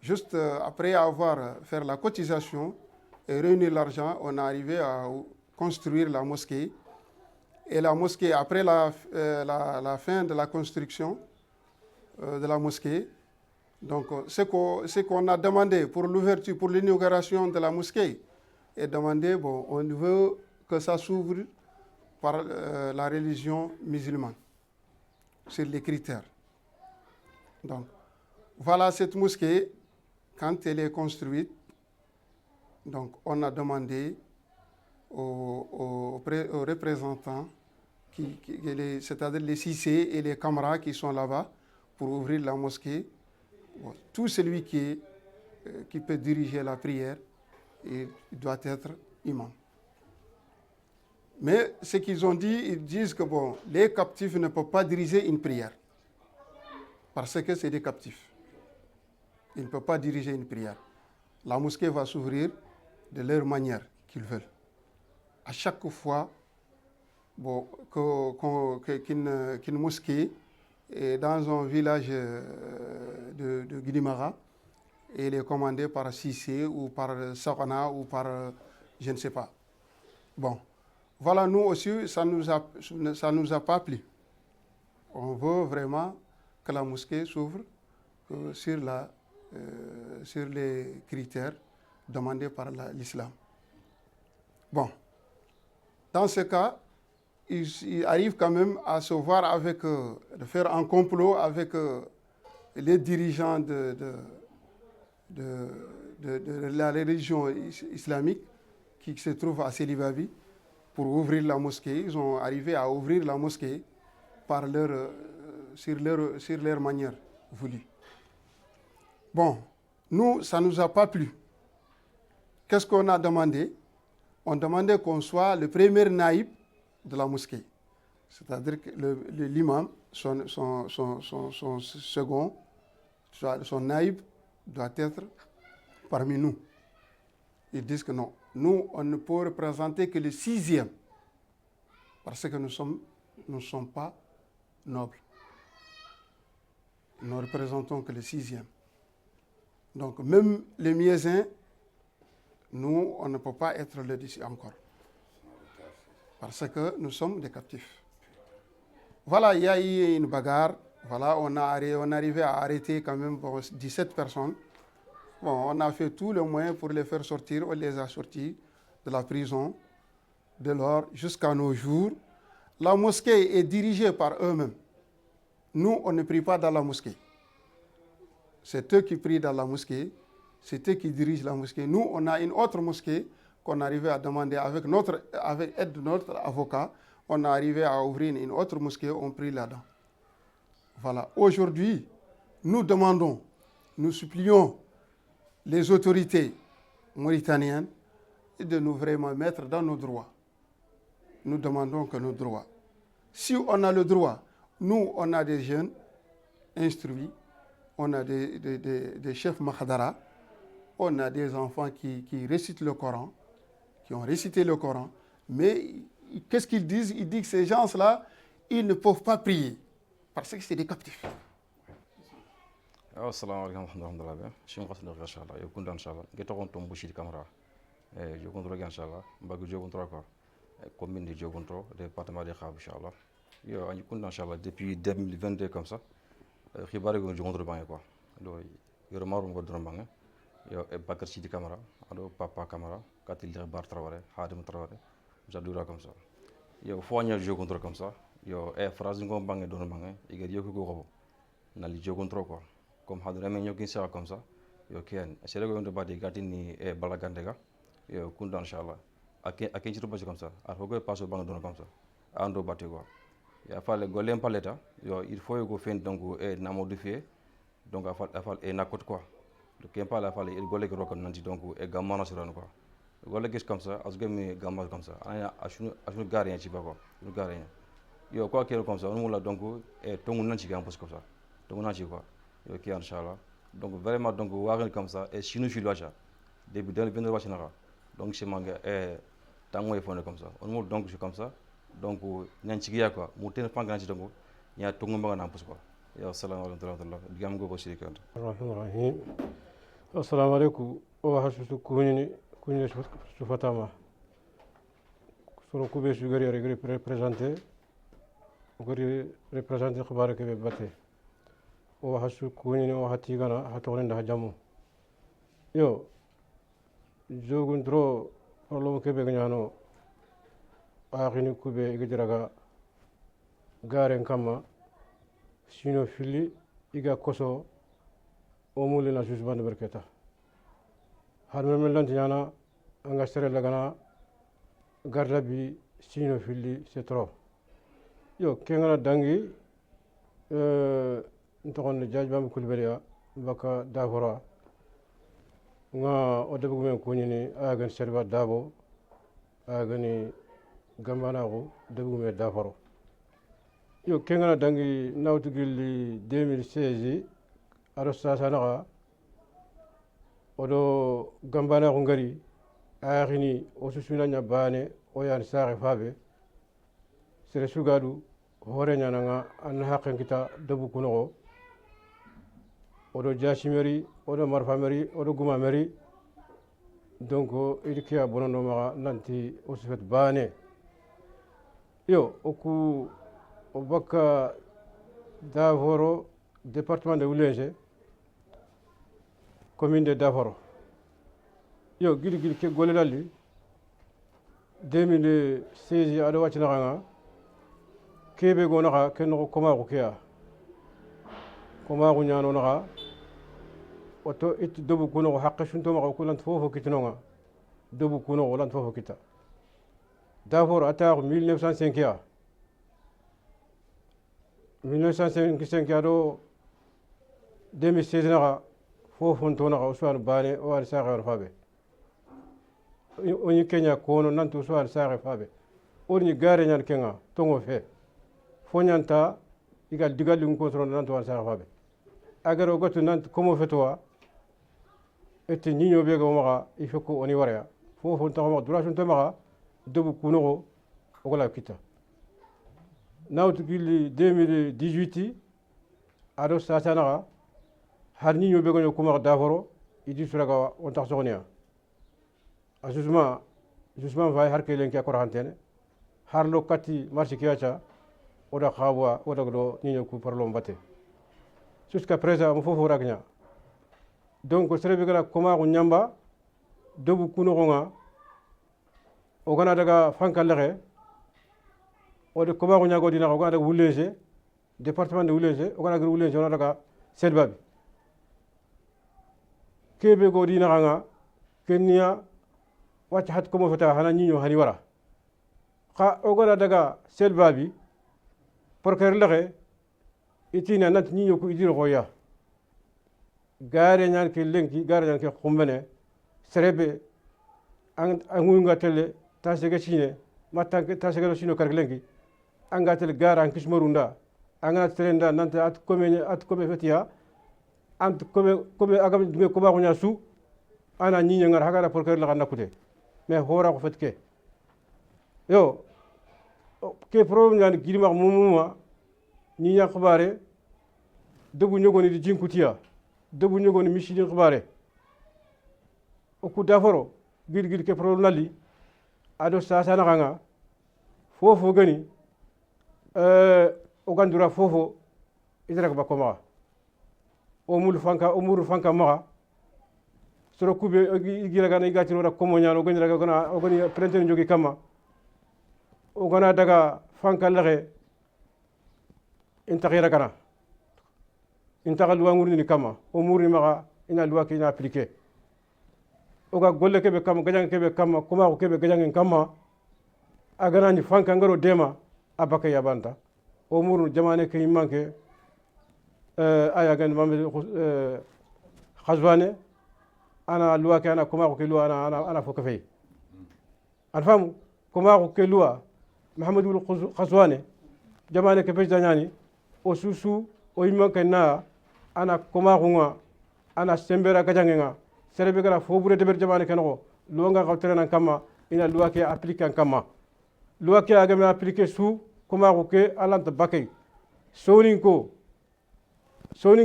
Juste après avoir fait la cotisation et réunir l'argent, on est arrivé à construire la mosquée. Et la mosquée, après la fin de la construction de la mosquée, donc ce qu'on a demandé pour l'ouverture, pour l'inauguration de la mosquée, est demandé, bon, on veut que ça s'ouvre par la religion musulmane, sur les critères. Donc, voilà cette mosquée, quand elle est construite, donc on a demandé aux représentants, c'est-à-dire les CIC et les camarades qui sont là-bas, pour ouvrir la mosquée. Bon, tout celui qui peut diriger la prière, il doit être imam. Mais ce qu'ils ont dit, ils disent que bon, les captifs ne peuvent pas diriger une prière, parce que c'est des captifs. Ils ne peuvent pas diriger une prière. La mosquée va s'ouvrir de leur manière qu'ils veulent. À chaque fois bon, qu'une mosquée est dans un village de Guidimara, et elle est commandée par Cissé ou par Sarana ou par je ne sais pas. Bon, voilà, nous aussi, ça nous a pas plu. On veut vraiment que la mosquée s'ouvre sur les critères demandés par l'islam. Bon, dans ce cas, il arrive quand même à se voir de faire un complot avec les dirigeants de la religion islamique qui se trouve à Selibavi pour ouvrir la mosquée. Ils ont arrivé à ouvrir la mosquée sur leur manière voulue. Bon, nous, ça ne nous a pas plu. Qu'est-ce qu'on a demandé? On demandait qu'on soit le premier naïb de la mosquée. C'est-à-dire que l'imam, son second, son naïb doit être parmi nous. Ils disent que non. Nous, on ne peut représenter que le 6e. Parce que nous ne sommes pas nobles. Nous ne représentons que le 6e. Donc même les miésins, nous, on ne peut pas être le 10 encore. Parce que nous sommes des captifs. Voilà, il y a eu une bagarre. Voilà, on est arrivé à arrêter quand même 17 personnes. Bon, on a fait tout le moyen pour les faire sortir. On les a sortis de la prison. De lors, jusqu'à nos jours, la mosquée est dirigée par eux-mêmes. Nous, on ne prie pas dans la mosquée. C'est eux qui prient dans la mosquée. C'est eux qui dirigent la mosquée. Nous, on a une autre mosquée qu'on arrivait à demander avec aide de notre avocat. On a arrivé à ouvrir une autre mosquée, on prie là-dedans. Voilà. Aujourd'hui, nous demandons, nous supplions les autorités mauritaniennes de nous vraiment mettre dans nos droits. Nous demandons que nos droits. Si on a le droit, nous, on a des jeunes instruits, on a des chefs Mahadara, on a des enfants qui récitent le Coran, qui ont récité le Coran, mais qu'est-ce qu'ils disent? Ils disent que ces gens-là, ils ne peuvent pas prier, parce que c'est des captifs.
Assalamu alaikum warahmatullahi. Je suis inchallah. Je suis inchallah. Je suis inchallah. Camara. Je suis inchallah. Je suis inchallah. Commune de Diogontro, département de Khab, inchallah. Je suis inchallah depuis 2022 comme ça. Je suis inchallah Diogontro bangé quoi. Donc je remarque mon godron bangé. Je suis Bakar Sidi Camara, alors Papa Camara, Katil Bar Traoré, Hadim Traoré. J'adore comme ça. Je suis fourni Diogontro comme ça. Je suis phrase ngom bangé don bangé. Je suis Diogontro. Nali Diogontro quoi. Comme hadra men yokin sa comme ça yo ken c'est le de badi gatini e balagandega yo kunda inchallah akin ci comme ça ar ko passo bang don comme ça ando batte quoi ya fale golem paleta yo il faut go fen donc e na modifier donc afal e nakot quoi le ken pas la fale il golle ko rokon nanti donc e gamana sur quoi golle gis comme ça asgami gamma comme ça aya ashunu garien ci ba quoi lu garien yo quoi que comme ça on la donc e tongu nanti gam comme ça tongu nanti quoi ok inchallah donc vraiment donc wagen comme ça et chinu fi loja début 2022 wachinara donc c'est manga et tango e fone comme ça on mo donc je comme ça donc ñan ci giya quoi mu ten panga ci donc nya tongu mbanga na pus quoi ya assalamu alaykum wa rahmatullah digam go ko shirika
rahim assalamu alaykum wa hasusu kunini su fatama soro kube su gari représenter xibara ke be batte o hasu kunini o hatigana hatorinda hajamu yo joguntro problem kebe ganyano akhini kube igidiraga garen kama sino fili iga koso o mulina jusbande berketa har memel lantiyana anga sere lagana garda bi sino fili c'est trop yo kengana dangi ntoxon jajbam kulbeliya baka dafora nga o debugumen kuñini agan serba dabo agani gambanaxu debugume daforo yo kengana dangi nawtugilli 2016 aɗo sasanaxa oɗo gambanaxu ngari axini o susunaña bane o yani saxe faɓe sere sugadu hore ñananga an haqen kita debu kunoxo oɗo jasimeri oɗo marfameri oɗo gumameri donc idi kiya bonono maxa nanti o sufet bane yo oku o bakka daforo département de Wouléngé commune de daforo yo gidi ke golelalli 2016 aɗo waccinaxanga kebe go naxa ke noxo komaxu keya komaxu ñano naxa oto it dobu kunoxo xaqe suntomaxa ku lant fofo kitinonga dobu kunoxo lant fofo kita daforo a taxu 1905 ya 1905 aɗo 2016 naxa fofonto naxa o suwan bane o wani saxe wan faɓe oñi keña kono nanti o suwan saxe faɓe orñi gare ñan kenga tongo fe fo ñanta igal digalli ngun konsoro nanti wan saxe faɓe agara o gatu nanti komo fetowa ete ñiño ɓega o maxa il faut que oni waraya fofontaxo maxa dura sunto maxa dobu kunoxo ogola kita nawtu gilli 2018 aɗo sasanaxa har ñiño ɓegaño kumaxa daforo idi suraga on tax soxoniya a jusement fay har ke lenki a koraxantene har lo kati marché ke aca oda xaɓoa odag do ñiño ku parlom bate jusqu'à présent mo fofo ragña donc sere ɓegana kumaxu ñamba dobu kunoxonga ogana daga fankalexe ode kumaxu ñago dinaxa ogana daga Wouléngé département de Wouléngé ogana gir Wouléngé ona daga Selbabi kebe go dinaxanga kenya wacca hat komo feta hana ñiño hani wara xa ogana daga Selbabi porker lexe itina nanti ñiño ku idiro xoya gare ñan ke lenki gare ñan ke xumbene serebe a ŋuyunga tele ta sege sine mattanke ta segelo sino karke lenki anga tele gara an kismarunda angana terenda nanti at kome fetiya ant comme agam dunge ko ba ko nya su ana ñi ngar hagara por la nakute mais hora ko fetke yo ke problème ñani girima mumuma ñi nya xibare debu ñogoni di jinkutiya debu ñogoni misidi xibare o ku daforo gir ke problème nali ado sasa na nga fofo gani o gandura fofo idara ba koma o muru fanka maga soro kube gira gana igati ro komo nyano gani raga gana o gani prenter jogi kama o gana daga fanka laxe intaxira gana intaxa luwa ngurni kama o murni maga ina luwa ke ina appliquer o ga golle kebe kama gajang kebe kama kuma ko kebe gajang kama agana ni fanka ngaro dema abaka yabanta o murnu jamane ke manke aya gan mambe khazwane ana luwa ke ana kuma ko ke luwa ana fo kafay an famu kuma ko ke luwa mahamadou khazwane jamane ke president nyani o susu o yimma ke na ana kuma ko nga ana sembera gajangenga serebe gara fo bure deber jamane ke no luwa nga xawtere kama ina luwa ke appliquer kama luwa ke agame appliquer su kuma ko ke alanta bakay sonin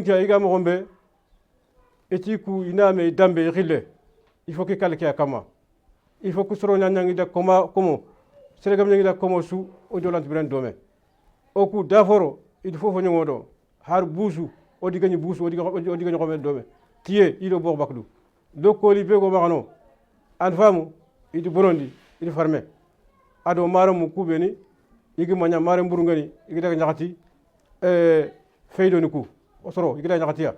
ke iga mo gombe etiku iname dambe xille il faut que kalke kama il faut que soro nyanyangi da koma komo seregam nyangi da komo su o jolant biran dome o ku daforo il faut fo nyodo har busu o digani busu o digani ko men dome tiye ido bo bakdu do ko li be go magano an famu idi bonondi idi farme ado maramu kubeni igi manya mare mburungani igi daga nyakati feydo ni ku o soro igi daga nyakatiya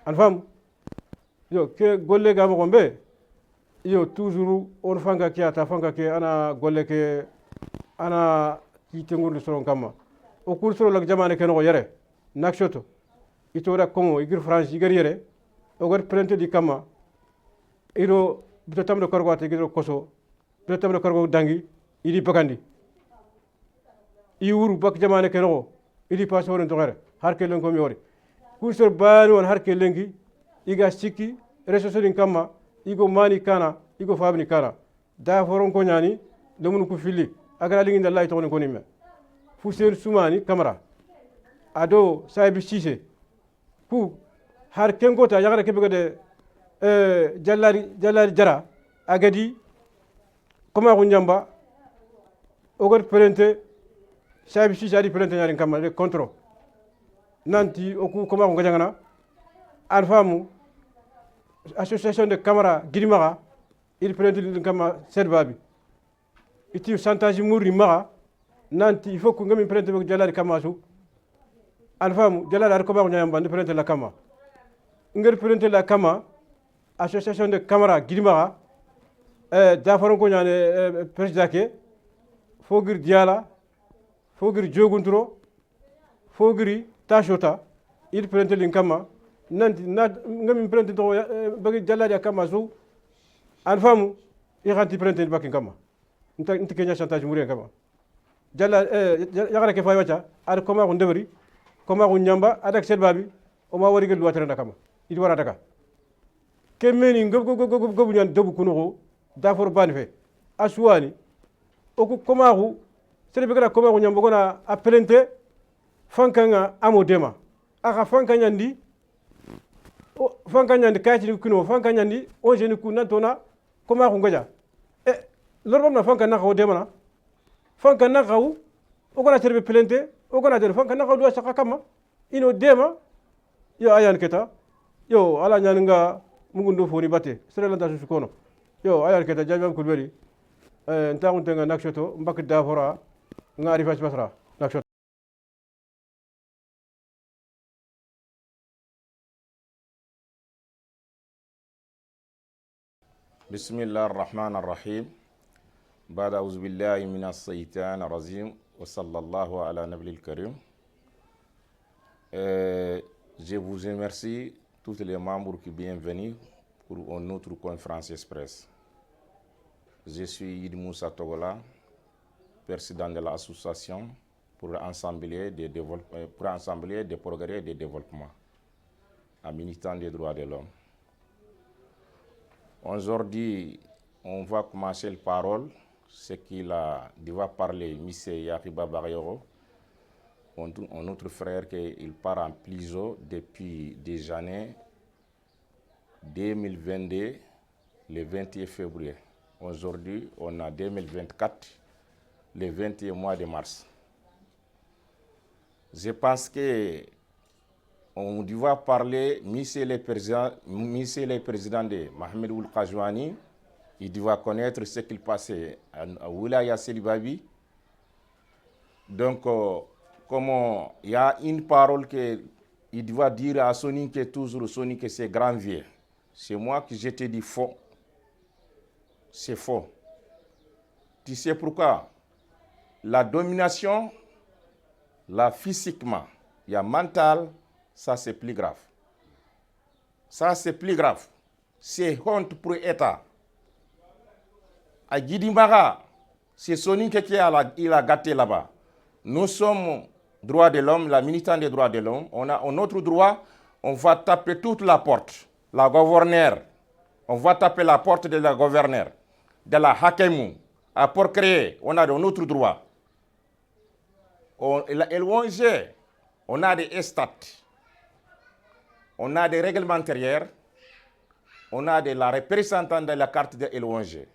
an fam yo ke golle ga mo gombe yo toujours on fanga ki ata fanga ke ana golle ke ana ki tengur soro kama o kur soro lak jamane ke no yere nakshoto itora kongo igir france igir yere o gar prente di kama iro bito tamdo korgo ate igir koso bito tamdo korgo dangi idi pakandi i wuru bak jamane ke no idi passeport en togere har ke len ko mi wori kursor baani won har ke lengi iga sikki resosodin kama igo mani kana igo fabni kana da foron ko nyani lemun ku fili agara lingi ndallahi to ko nimme fu sen sumani kamara ado saybi cisse ku har kengota yagara ke begade jallari jara agadi koma ko nyamba ogar prente saybi cisse adi prente nyari kama de contrôle nanti oku koma ko ngajangana alfamu association de camara girimaga il prend le kama serbabi iti santaji muri maga nanti il faut que ngami prendre ko jalari kama su alfamu jalari ar koma ko nyamba ni prendre la kama ngir prendre la kama association de camara girimaga da faron ko nyane president ke fogir diala fogir joguntro fogiri tashota il prend le kama nanti ngami prente to bagi jaladi kama su alfamu i ganti prente baki kama nta kenya chantage muri kama jalla yagara ke faywacha ar koma ko ndebri koma ko nyamba adak selbabi o ma wari gel watere kama idi wara daga kemeni ngob nyan debu kuno dafor ban fe aswani o ko koma ko serbe gara koma ko nyamba gona a prente fankanga amodema aka fankanya ndi fanka nyandi kayiti ni kuno fanka nyandi o jeni ku nantona koma ko ngoja lorbam na fanka na ko demana fanka na ko o gona terbe plente o gona der fanka na ko do saka kama ino dema yo ayan keta yo ala nyaninga mugundo foni batte sere lanta su kono yo ayan keta jabam kulberi nta on tenga nakshoto mbak dafora ngari fas basra nakshoto
بسم الله الرحمن الرحيم بعد أعوذ بالله من الشيطان الرجيم وصلى الله على نبي الكريم. Je vous remercie tous les membres qui sont bienvenus pour notre conférence express. Je suis Yid Moussa Togola, président de l'association pour l'Assemblée des progrès et de développement. un militant des droits de l'homme. Aujourd'hui, on va commencer la parole, ce qu'il va parler, M. Yahiba Barriero, un autre frère qui part en prison depuis des années 2022, le 21 février. Aujourd'hui, on a 2024, le 21 mois de mars. Je pense que on doit parler, monsieur le président de Mohamed Ould Ghazouani, il doit connaître ce qu'il passait à Wilaya Selibabi. Donc, comme il y a une parole qu'il doit dire à Sony que toujours, Sony que c'est grand vieux. C'est moi qui je te dis faux. C'est faux. Tu sais pourquoi? La domination, là physiquement, il y a mental, ça c'est plus grave. Ça c'est plus grave. C'est honte pour l'État. À Guidimara, c'est Sony qui il a gâté là-bas. Nous sommes droits de l'homme, la militante des droits de l'homme. On a un autre droit, on va taper toute la porte. La gouverneure, on va taper la porte de la gouverneure, de la Hakemou. Pour créer, on a un autre droit. L'ONG, on a des stats, on a des règlements intérieurs, on a de la représentante de la carte de l'ONG.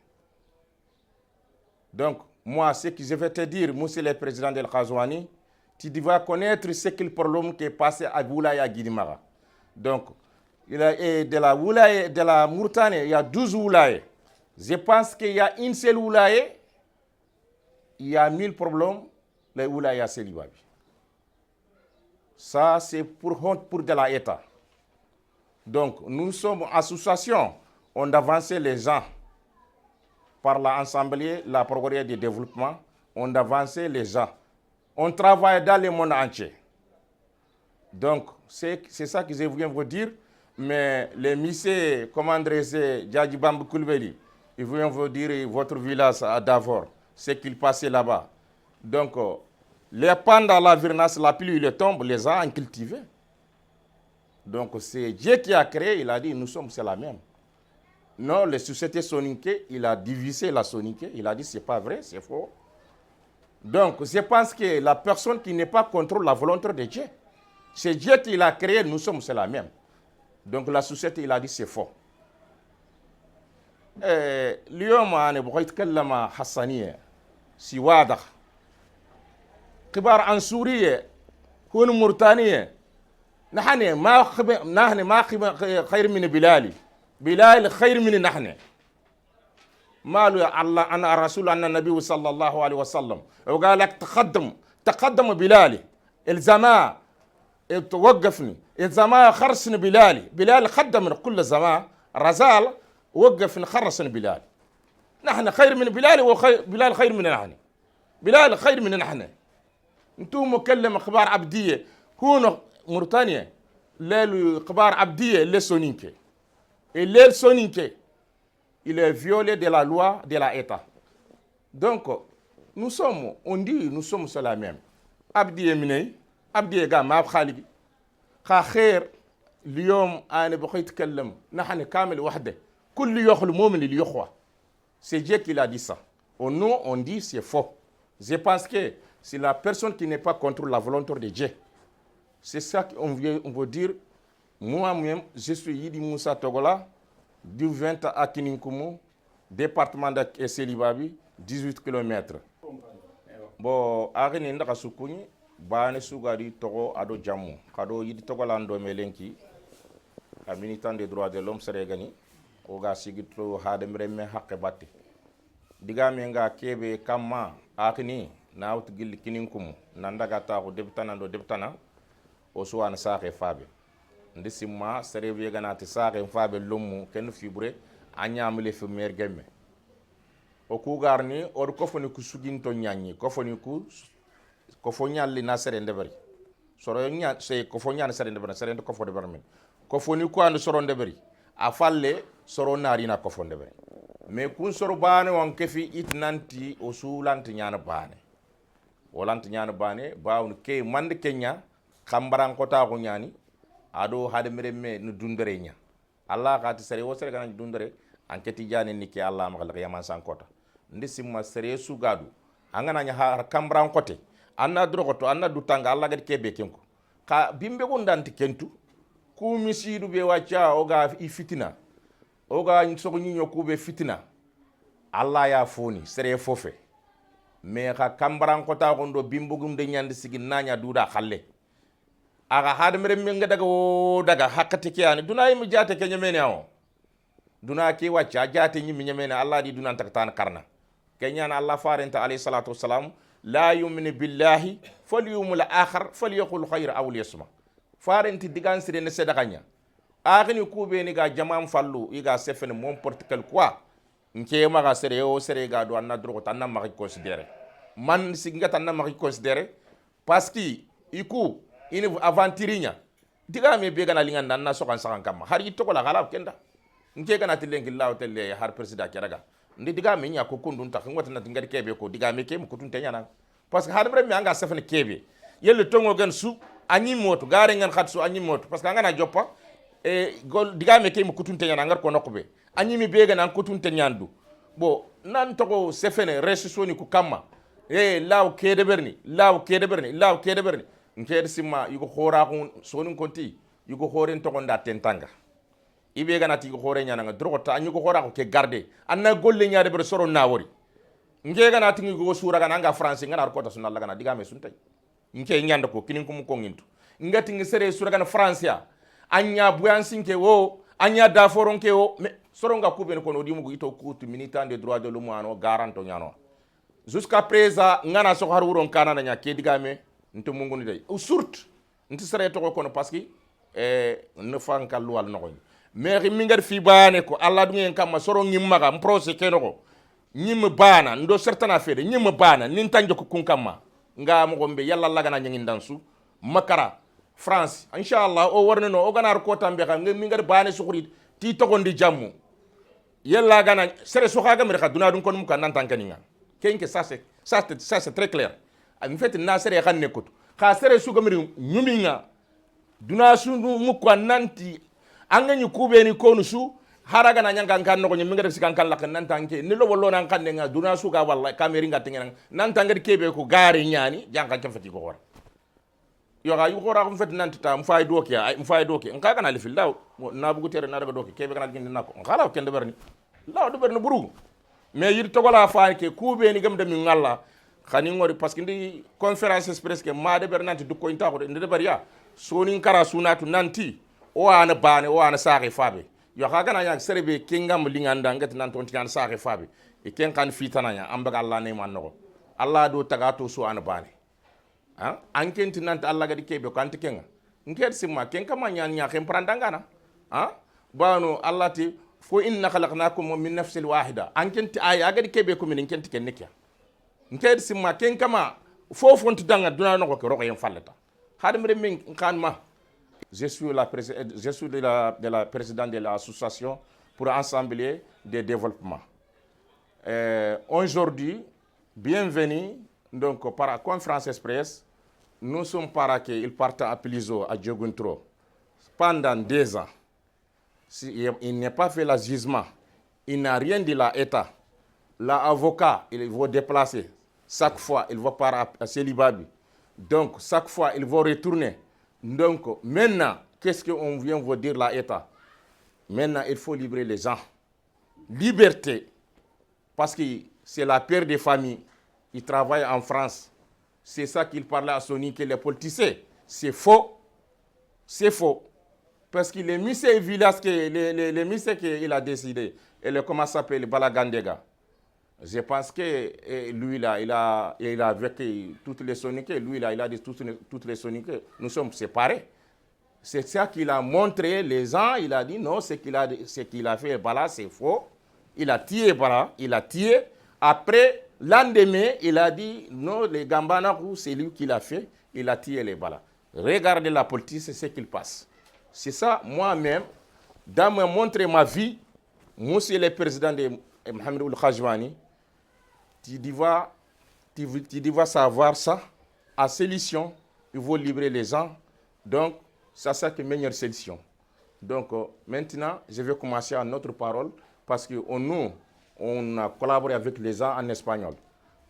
Donc, moi, ce que je vais te dire, monsieur le président de Ghazouani, tu dois connaître ce qu'il problème qui est passé à Boulaya Guidimara. Donc, de la Mauritanie, il y a 12 Oulaye. Je pense qu'il y a une seule Oulaye, il y a 1000 problèmes, les Oulaye Selibabi. Ça, c'est pour honte pour de l'État. Donc, nous sommes association, on avance les gens par l'Assemblée, la Progrès de développement, on avance les gens. On travaille dans le monde entier. Donc, c'est ça que je viens vous dire. Mais les lycées, comment adresser Djadji Bambou Koulibaly, ils vont vous dire votre village à Davor, ce qu'il passait là-bas. Donc, pendant la virnasse, la pluie, le tombe, les gens ont cultivé. Donc, c'est Dieu qui a créé, il a dit, nous sommes, c'est la même. Non, les sociétés soninké, il a divisé la soninké, il a dit, c'est pas vrai, c'est faux. Donc, je pense que la personne qui n'est pas contre la volonté de Dieu, c'est Dieu qui l'a créé, nous sommes, c'est la même. Donc, la société, il a dit, c'est faux. اليوم أنا بغيت أتكلم حسانية سي واضح كبار عن سوريا كون موريتانيا نحن ما خير من بلال خير من نحن ما له الله أنا الرسول أن النبي صلى الله عليه وسلم وقال لك تقدم بلال الزمان توقفني الزمان خرسن بلال خدم من كل زمان رزال وقف نخرسن بلال نحن خير من بلال بلال خير من نحن بلال خير من نحن انتم مكلم اخبار عبديه كونوا موريتانيا اخبار عبديه اللي سونينكي اللي سونينكي il est violé de la loi de l'État. Donc nous sommes on dit nous sommes sur la même عبديه مني عبديه قام ما بخالي خير اليوم انا بغيت اتكلم نحن كامل وحده كل يخل مؤمن لليخوة. C'est Dieu qui l'a dit ça. Nous, on dit c'est faux. Je pense que c'est la personne qui n'est pas contre la volonté de Dieu. C'est ça qu'on veut dire. Moi-même, je suis Yidi Moussa Togola, du 20 à Kininkumu, département de Selibabi, 18 km. Bon, Arine Ndaka Sukuni, Bane Sougari Togo Ado Djamou, Kado Yidi Togolando Melenki, la militante des droits de l'homme Serégani. Oga sigitro hademre me hakke batte digame nga kebe kama akni nawt gil kininkum nandaga ta ko debtana do debtana o suwana saxe fabe ndisima sereve ganati saxe fabe lomu ken fibre anyamle fi mer gemme o ku garni o ko foni ku suginto nyanyi ko foni ku ko fo nyalli na sere ndebari soro nya sey ko fo nyana sere ndebari sere ko fo ndebari men ko foni ku and soro ndebari a falle soro narina ko fonde be mais kun soro bane won kefi itnanti o sulanti nyana bane wolanti nyana bane baawun ke mande kenya kambaran ko ta ko nyani ado hade meremme no dundere nya Allah khati sere wo sere ganan dundere anketi jani niki Allah magal yaman sankota ndi simma sere su gadu angana nya har kambran kote anna drogoto anna dutanga Allah gadi kebe kenko ka bimbe gondanti kentu ku misidu be wacha oga ifitina oga sogo nyinyo kube fitina Allah ya foni sere fofe me ka kambran kota gondo bimbugum de nyandi sigi nanya duda khalle aga hadmere minga daga o daga hakati kiyani duna yimi jate ke nyemene o duna ki wacha jate nyimi nyemene Allah di duna taktan karna kenyana Allah farenta alayhi salatu wassalam la yu'minu billahi falyumul akhar falyaqul khayra aw liyasma farenti digan sire ne sedakanya akhini kube ni ga jamam fallu iga sefene mon portugal quoi nke maga sere o sere ga do anna drogo tanna maki considérer man singa tanna maki considérer parce que iku ini avantirinya diga me be gana linga nanna so kan sakan kam har yitto ko la gala kenda nke gana tilengi law telle har president keraga ndi diga me nya ko kundun ta ngota na ngari kebe ko diga me ke mu kutun tanyana parce que har bre me anga sefene kebe yelle tongo gan su anyi moto gare ngan khat su anyi moto parce que anga na joppa e gol diga me ke mu kutun tanyana ngar ko nokbe anyi mi be gana kutun tanyandu bo nan to sefene resisoni ku kamma e law kede berni nkede simma yugo khora ko sonin konti yugo khoren to gonda tentanga ibe ganati yugo khore nyana nga drogota anyugo khora ko ke garde anna golle nyaade ber soro nawori nge ganati yugo sura gana nga france ngana ko ta sunalla gana diga me suntay nke nyanda ko kinin ko mu ko ngintu ngati ngi sere sura gana france ya anya buyansinke wo anya da foronke wo me soro nga kubene ko no dimugo ito kutu militant de droit de l'homme ano garanto nyano jusqu'à présent ngana so har wuron kana nya ke diga me nto mungoni day ou surtout nti sere to ko no parce que ne fanka luwal no koy mais mi ngar fi baane ko alla du ngeen kam soro ngimma ga procès ke no ko ñim baana ndo certaine affaire ñim baana nin tanjo ko kun kamma nga mo gombe yalla laga na ñingin dansu makara france inshallah o warne no o ganar ko tambe ga mi ngar baane sukuri ti to gondi jammu yalla gana sere so ga mi ka duna dun kon mu kan nan tankani nga kenke ça c'est très clair en fait na sere xanne ko ka sere su gamiri nyuminga duna su mu ko nanti anga ñu kubeni ko nu su haraga na nyanga kan no ko nyinga def sikan kan lak nan tanke ni lo wollo nan kan nga duna su ga walla kameri nga tengen nan tangir kebe ko gaari nyani janka ke fati ko wor yo ga yu ko ra ko fati nan ta mu fay doki ay mu fay doki nka kana li fil law na bugu tere na daga doki kebe kana gindi nako ngala ko kende berni law do berni buru mais yir to gola fa ke kubeni gam de mi ngalla khani ngori parce que ndi conférence presque ma de bernanti du ko inta ko de bariya soni kara sunatu nanti o ana bane o ana saare fabe yo khaga na yak serebe kingam linganda ngat nan ton tian saare fabe e ken kan fitana ya ambaga Allah ne man no Allah do tagato su ana bane ha anken tinanta Allah gadi kebe ko anti kenga nget simma ken kama nyan nya kem prandangana ha bano Allah ti fo inna khalaqnakum min nafsin wahida anken ti ay agadi kebe ko min ken ti ken nekya nket simma ken kama fofon tu danga duna no ko roko yen fallata hadmre min kan ma je suis de la présidente de l'association pour assembler des développements aujourd'hui bienvenue donc par la conférence express nous sommes paraqués il partent à Pilizo à Dioguntro pendant 2 ans il n'est pas fait le jugement il n'a rien dit à l'État l'avocat il va déplacer chaque fois il va par à Célibabi donc chaque fois il va retourner donc maintenant qu'est-ce qu'on vient vous dire l'État maintenant il faut libérer les gens liberté parce que c'est la peur des familles ils travaillent en France c'est ça qu'il parlait à Sony que les politiciens c'est faux parce que les musées villages que les musées qu'il a décidé et le comment s'appelle Balagandega. Je pense que lui là, il a vécu toutes les soniques. Lui là, il a dit toutes les soniques. Nous sommes séparés. C'est ça qu'il a montré les gens. Il a dit non, ce qu'il a fait Bala, c'est faux. Il a tué Bala, il a tué. Après, lendemain, il a dit non, les Gambana, c'est lui qui l'a fait. Il a tué les Bala. Regardez la politique, c'est ce qu'il passe. C'est ça, moi-même, dans montrer ma vie, moi, c'est le président de Mohamed Ould Khajwani. Tu devras savoir ça. À solution, il faut libérer les gens. Donc, Ça, c'est la meilleure solution. Donc, maintenant, je vais commencer à notre parole parce que nous, on a collaboré avec les gens en espagnol.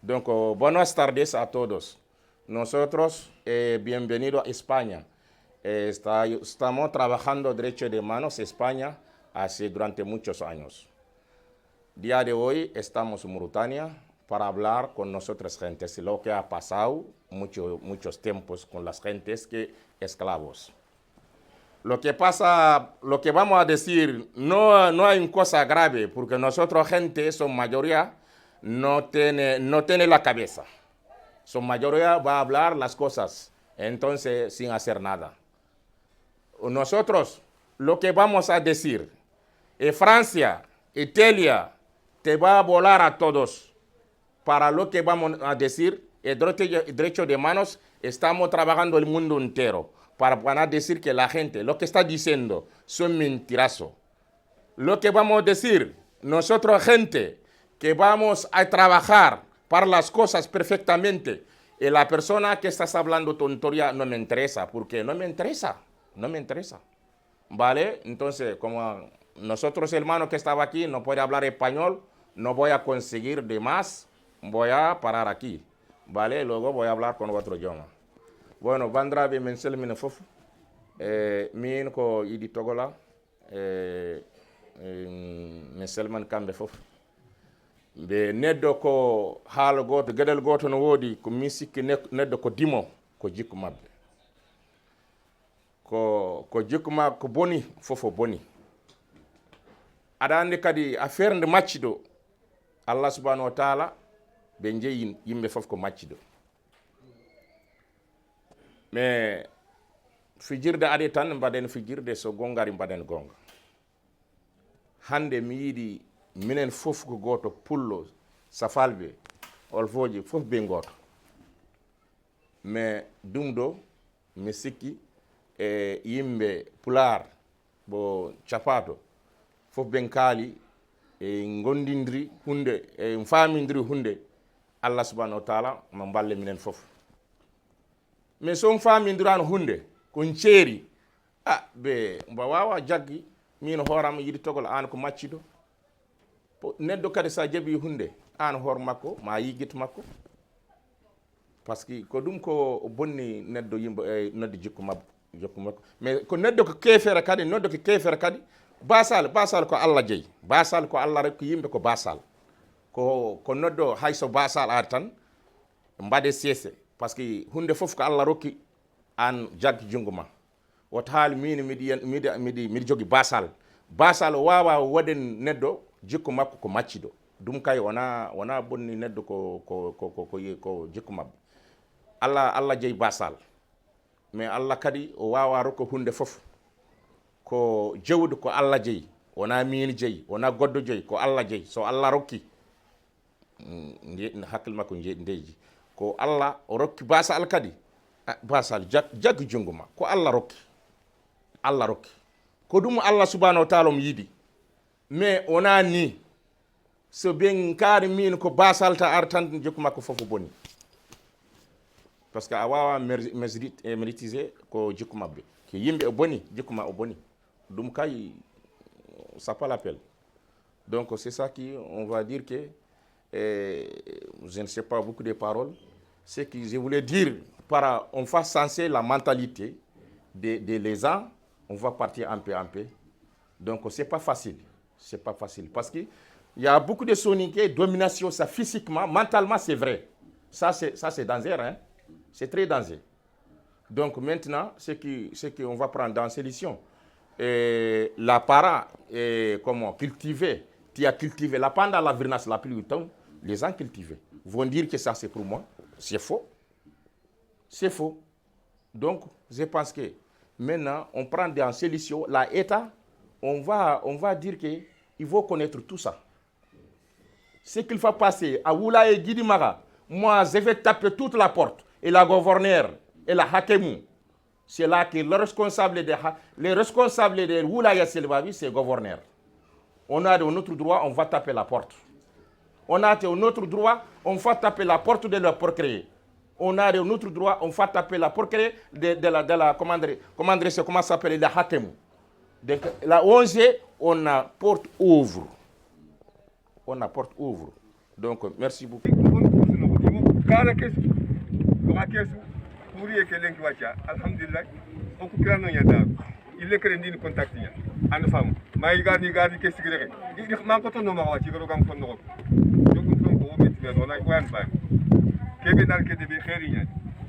Donc, buenas tardes a todos. Nosotros, bienvenido a España. Estamos trabajando derecho de manos en España durante muchos años. Día de hoy estamos en Mauritania para hablar con nosotras gentes, lo que ha pasado muchos tiempos con las gentes que esclavos. Lo que pasa, lo que vamos a decir, no hay una cosa grave, porque nosotros gente, su mayoría, no tiene la cabeza. Su mayoría va a hablar las cosas, entonces sin hacer nada. Nosotros, lo que vamos a decir, Francia, Italia, te va a volar a todos. Para lo que vamos a decir, el derecho de manos, estamos trabajando el mundo entero para decir que la gente, lo que está diciendo, son mentirosos. Lo que vamos a decir, nosotros gente, que vamos a trabajar para las cosas perfectamente, y la persona que estás hablando tontería no me interesa, porque no me interesa. ¿Vale? Entonces, como nosotros hermanos que estaba aquí no puede hablar español, no voy a conseguir de más, voy a parar aquí. ¿Vale? Luego voy a hablar con otro idioma. Bueno, Vandra be mensel mine fof. Min ko idi togola. Mensel man kambe fof. Be neddo ko haala goto gedel goto no wodi ko min sikki neddo ko dimo ko jikku mabbe. Ko jikku ma ko boni fofo boni. Aɗa andi kadi affaire nde macciɗo Allah subhanahu wa taala ɓe jeeyi yimɓe fof ko macciɗo. Mais fijirde ade tan mbaɗen fijirde so gongari mbaɗen gonga. Hande mi yiɗi minen fof ko goto pullo safalɓe olfoji fof ɓe goto. Mais ɗum ɗo mi sikki yimɓe pular bo capato fof ɓen kaali gondindiri hunde famidiri hunde Allah subhanahu wa taala ma balle minen fof. Mais so famidirano hunde kon ceeri ɓe mbo wawa jaggi min hooram yiɗi togol an ko macciɗo neddo kadi sa jaaɓi hunde an hoore makko ma yiggito makko par ce que ko ɗum ko bonni neddo yimɓe nodde jikku makko mais ko neddo ko kefere kadi noddo ko kefere kadi basal ko Allah jeeyi basal ko Allah rek ko yimɓe ko basal ko noddo hayso basal ari tan mbaɗe sese par ce que hunde fof ko Allah rokki an jaggi jungo ma woto haali min miɗi jogui basal wawa waɗen neddo jikku makko ko macciɗo ɗum kay wona bonni neddo ko jikku mabɓe Allah jeeyi basal mais Allah kadi o wawa rokko hunde fof ko jewɗo ko Allah jeeyi wona min jeeyi wona goddo jeeyi ko Allah jeeyi so Allah rokki hakkille makko ndeji ko Allah o rokki basal kadi basal jaggi jungo ma ko Allah rokki ko ɗum Allah subhanahu wa taala mo yiɗi mais wona ni so ɓen kaari min ko basal ta ar tan jokku makko fof boni par ce que a wawa méritiser ko jikku mabɓe ko yimɓe o boni jikku ma o boni ɗum kay ça pas l'appel. Donc c'est ça qui on va dire que je ne sais pas beaucoup de paroles. Ce que je voulais dire on va censer la mentalité des les gens, on va partir un peu. Donc c'est pas facile parce que il y a beaucoup de soniqués, domination, ça physiquement, mentalement c'est vrai. Ça c'est dangereux, hein? C'est très dangereux. Donc maintenant, ce qu'on va prendre dans ces éditions, la para comment cultiver, tu as cultivé la pendant la virnace la pluie du temps, les gens cultivés vont dire que ça c'est pour moi, c'est faux. Donc je pense que maintenant on prend dans ces éditions, la État, on va dire que il faut connaître tout ça. Ce qu'il faut passer à Oula et Guidimara, moi je vais taper toute la porte. Et la gouverneure et la Hakemou, c'est là que les responsables de Oulaya Selvavi, c'est le gouverneur. On a un autre droit, on va taper la porte. On a un autre droit, on va taper la porte de leur procréer.
on a notre droit, on va taper la porquerie de la comment s'appelle, la hakem. Donc, la ONG, on a porte ouvre. On a porte ouvre. Donc, merci beaucoup.
Alhamdulillah, on peut créer un yada. Il est créé une contact. En femme, mais garde qu'est-ce que c'est. Il m'a pas ton nom à dire au gang fond. Donc, on peut mettre dans la coin. Kébé dans le Kébé,